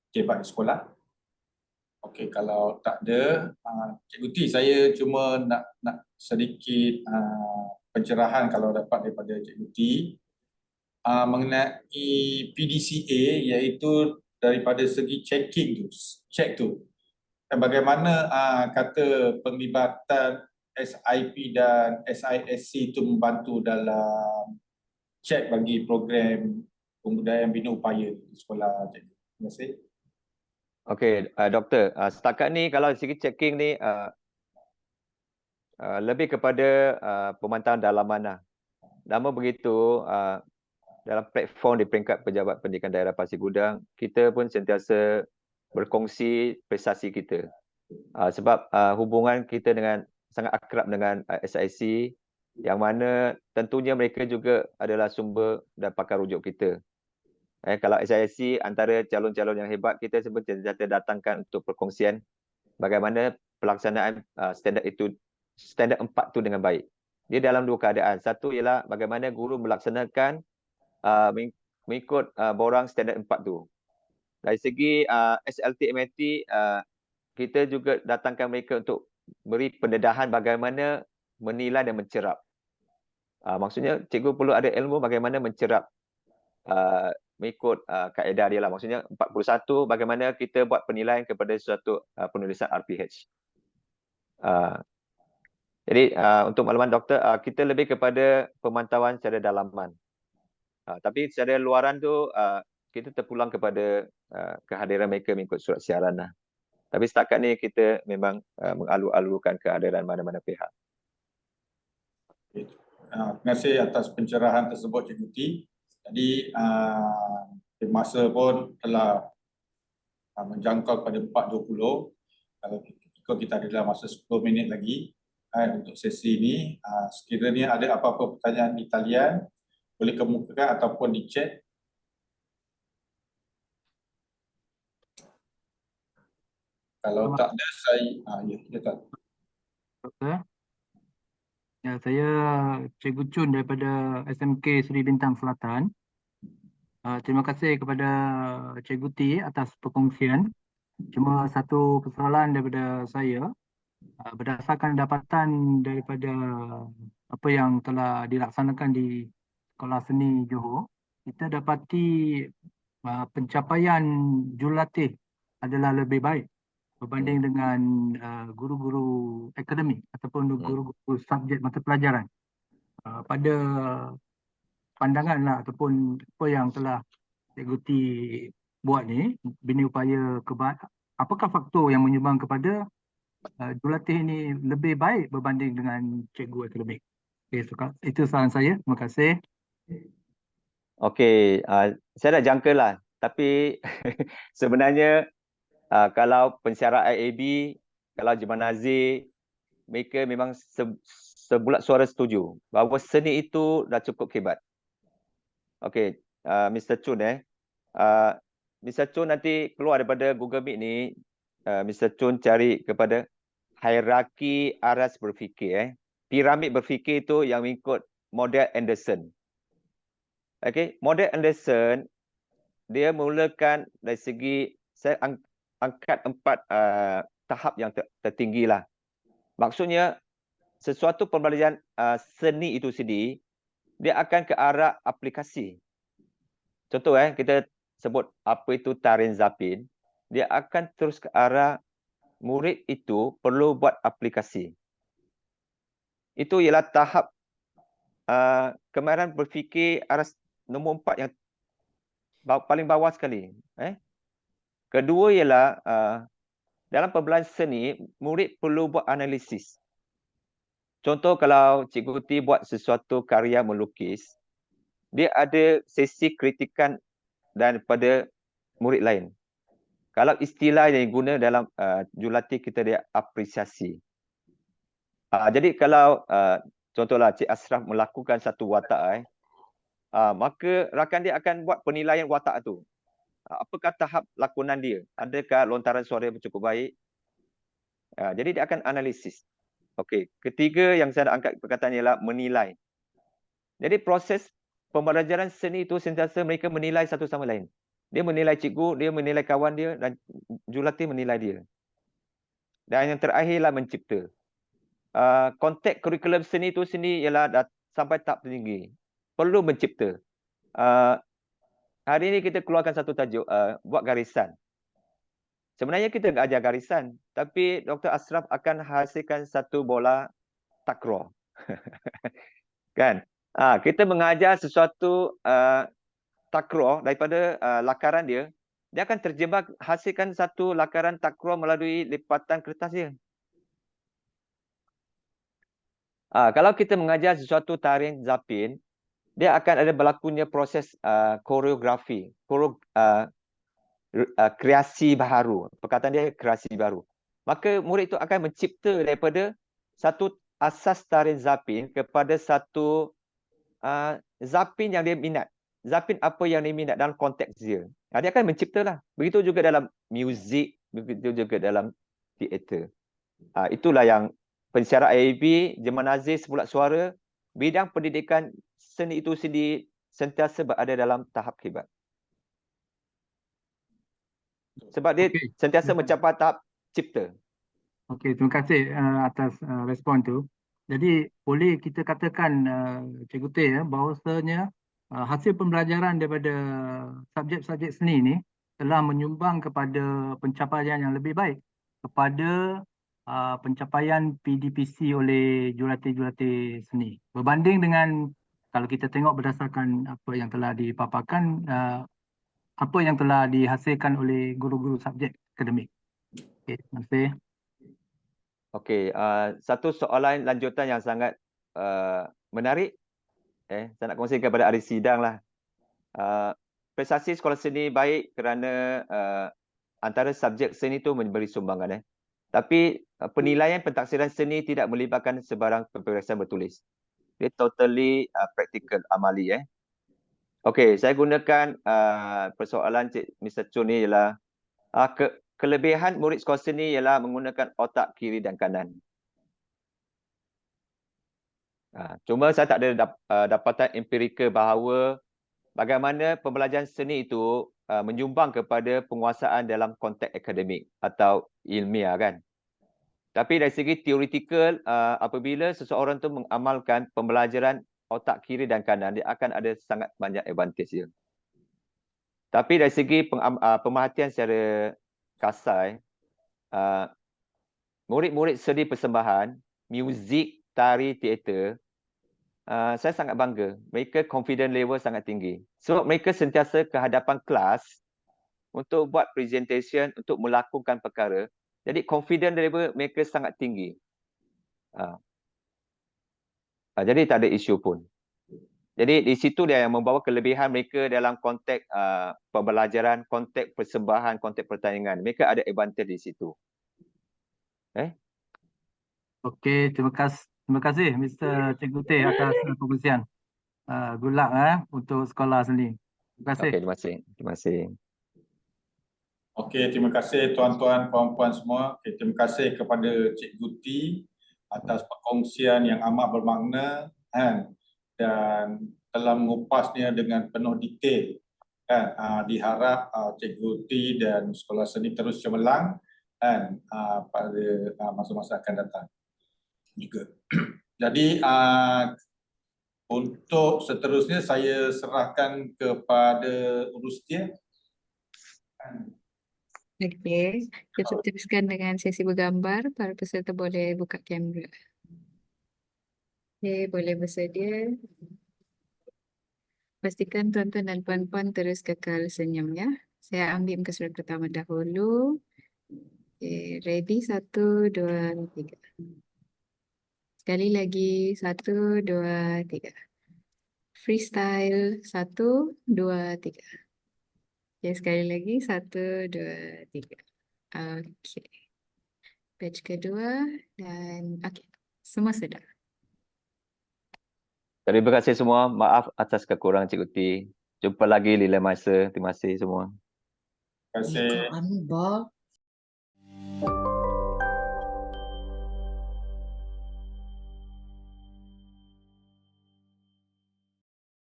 kebat di sekolah. Okey, kalau tak ada, Cikgu T, saya cuma nak sedikit pencerahan kalau dapat daripada Cikgu T mengenai PDCA, iaitu daripada segi checking tu, check tu. Dan bagaimana kata penglibatan SIP dan SISC itu membantu dalam cek bagi program pembudayaan bina upaya di sekolah, Cikgu. Terima kasih. Okey, Doktor, setakat ni kalau segi checking ni lebih kepada pemantauan dalaman lah. Namun begitu, dalam platform di peringkat Pejabat Pendidikan Daerah Pasir Gudang, kita pun sentiasa berkongsi prestasi kita. Sebab hubungan kita dengan sangat akrab dengan SIC, yang mana tentunya mereka juga adalah sumber dan pakar rujuk kita. Kalau SIC antara calon-calon yang hebat, kita sentiasa datangkan untuk perkongsian bagaimana pelaksanaan standard 4 tu dengan baik. Dia dalam dua keadaan. Satu ialah bagaimana guru melaksanakan mengikut borang standard 4 tu. Dari segi SLT MAT, kita juga datangkan mereka untuk beri pendedahan bagaimana menilai dan mencerap. Maksudnya cikgu perlu ada ilmu bagaimana mencerap mengikut kaedah dia lah. Maksudnya 41 bagaimana kita buat penilaian kepada suatu penulisan RPH. Jadi untuk makluman doktor, kita lebih kepada pemantauan secara dalaman. Tapi secara luaran tu kita terpulang kepada kehadiran mereka mengikut surat siaran lah. Tapi setakat ni kita memang mengalu-alukan kehadiran mana-mana pihak. Terima kasih atas pencerahan tersebut, Cikgu T. Jadi masa pun telah menjangkau pada 4.20. Kalau kita ada dalam masa 10 minit lagi untuk sesi ini, sekiranya ada apa-apa pertanyaan di talian, boleh kemukakan ataupun di chat. Kalau tak ada, saya ya tak. Doktor. Ya, saya Cikgu Chun daripada SMK Seri Bintang Selatan. Terima kasih kepada Cikgu T atas perkongsian. Cuma satu persoalan daripada saya, berdasarkan dapatan daripada apa yang telah dilaksanakan di Sekolah Seni Johor, kita dapati pencapaian jurulatih adalah lebih baik berbanding dengan guru-guru akademik ataupun guru-guru subjek mata pelajaran. Pada pandangan lah ataupun apa yang telah Cikgu T buat ni, bina upaya kebat, apakah faktor yang menyumbang kepada jurulatih ini lebih baik berbanding dengan cikgu akademik? Okay, itu soalan saya. Terima kasih. Okey, saya dah jangka lah. Tapi sebenarnya kalau pensyarah IAB, kalau Jemaah Nazir, mereka memang sebulat suara setuju bahawa seni itu dah cukup hebat. Okey, Mr. Chun Mr. Chun nanti keluar daripada Google Meet ni, Mr. Chun cari kepada hierarki aras berfikir. Piramid berfikir itu yang mengikut model Anderson. Okey, model Anderson dia mulakan dari segi saya angkat 4 tahap yang tertinggi lah. Maksudnya sesuatu pembelajaran seni itu sendiri dia akan ke arah aplikasi. Contoh kita sebut apa itu Tarian Zapin, dia akan terus ke arah murid itu perlu buat aplikasi. Itu ialah tahap kemahiran berfikir aras nombor 4 yang paling bawah sekali. Kedua ialah dalam pembelajaran seni, murid perlu buat analisis. Contoh kalau Cikgu T buat sesuatu karya melukis, dia ada sesi kritikan daripada murid lain. Kalau istilah yang guna dalam jurulatih kita dia apresiasi. Jadi kalau contohlah Cik Ashraf melakukan satu watak maka rakan dia akan buat penilaian watak tu. Apakah tahap lakonan dia? Adakah lontaran suara cukup baik? Jadi dia akan analisis. Okey, ketiga yang saya nak angkat perkataan ialah menilai. Jadi proses pembelajaran seni itu sentiasa mereka menilai satu sama lain. Dia menilai cikgu, dia menilai kawan dia dan jurulatih menilai dia. Dan yang terakhirlah mencipta. Konteks kurikulum seni itu sendiri ialah sampai tahap tinggi. Perlu mencipta. Hari ini kita keluarkan satu tajuk, buat garisan. Sebenarnya kita nggak ajar garisan, tapi Dr. Ashraf akan hasilkan satu bola takraw. Kan? Kita mengajar sesuatu takraw daripada lakaran dia, dia akan terjemah hasilkan satu lakaran takraw melalui lipatan kertas dia. Kalau kita mengajar sesuatu tarian zapin, dia akan ada berlakunya proses koreografi, kreasi baru. Perkataan dia kreasi baru. Maka murid itu akan mencipta daripada satu asas tarian zapin kepada satu zapin yang dia minat. Zapin apa yang dia minat dalam konteks dia. Dia akan menciptalah. Begitu juga dalam muzik, begitu juga dalam teater. Itulah yang pensyarah IAB, Jerman Aziz, Bulat Suara, bidang pendidikan seni itu sendiri sentiasa berada dalam tahap hebat. Sebab dia sentiasa mencapai tahap cipta. Okey, terima kasih atas respon tu. Jadi boleh kita katakan Cikgu Teh bahawasanya hasil pembelajaran daripada subjek-subjek seni ni telah menyumbang kepada pencapaian yang lebih baik kepada pencapaian PDPC oleh jurulatih-jurulatih seni. Berbanding dengan kalau kita tengok berdasarkan apa yang telah dipaparkan, apa yang telah dihasilkan oleh guru-guru subjek akademik. Okey, terima kasih. Okey, satu soalan lanjutan yang sangat menarik. Saya nak kongsikan kepada ahli sidang lah. Prestasi sekolah seni baik kerana antara subjek seni itu memberi sumbangan. Tapi penilaian pentaksiran seni tidak melibatkan sebarang peperiksaan bertulis. Dia totally practical, amali. Okey, saya gunakan persoalan Mr. Chun ni ialah kelebihan murid sekolah seni ialah menggunakan otak kiri dan kanan. Cuma saya tak ada dapatan empirikal bahawa bagaimana pembelajaran seni itu menyumbang kepada penguasaan dalam konteks akademik atau ilmiah kan. Tapi dari segi teoretikal, apabila seseorang tu mengamalkan pembelajaran otak kiri dan kanan, dia akan ada sangat banyak advantage dia. Tapi dari segi pemerhatian secara kasar, murid-murid seni persembahan, muzik, tari, teater, saya sangat bangga. Mereka confident level sangat tinggi. Sebab mereka sentiasa ke hadapan kelas untuk buat presentation, untuk melakukan perkara. Jadi confident level mereka sangat tinggi. Jadi tak ada isu pun. Jadi di situ dia yang membawa kelebihan mereka dalam konteks pembelajaran, konteks persembahan, konteks pertandingan. Mereka ada advantage di situ. Okey, terima kasih Mr. Cikgu Teh atas perkongsian. Good luck untuk sekolah seni. Terima kasih. Okey, terima kasih. Terima kasih. Okey, terima kasih tuan-tuan, puan-puan semua. Terima kasih kepada Cikgu T atas perkongsian yang amat bermakna dan telah mengupasnya dengan penuh detail. Diharap Cikgu T dan sekolah seni terus cemerlang pada masa-masa akan datang juga. Jadi untuk seterusnya saya serahkan kepada urus dia. Okey, kita teruskan dengan sesi bergambar. Para peserta boleh buka kamera. Okey, boleh bersedia. Pastikan tuan-tuan dan puan-puan terus kekal senyum ya. Saya ambil muka surat pertama dahulu. Okey, ready? 1, 2, 3. Sekali lagi, 1, 2, 3. Freestyle 1, 2, 3. Okay, sekali lagi 1, 2, 3. Okay. Batch kedua dan okay. Semua sudah. Terima kasih semua. Maaf atas kekurangan Cikgu T. Jumpa lagi di lain masa. Terima kasih semua. Terima kasih. Kak Anbar.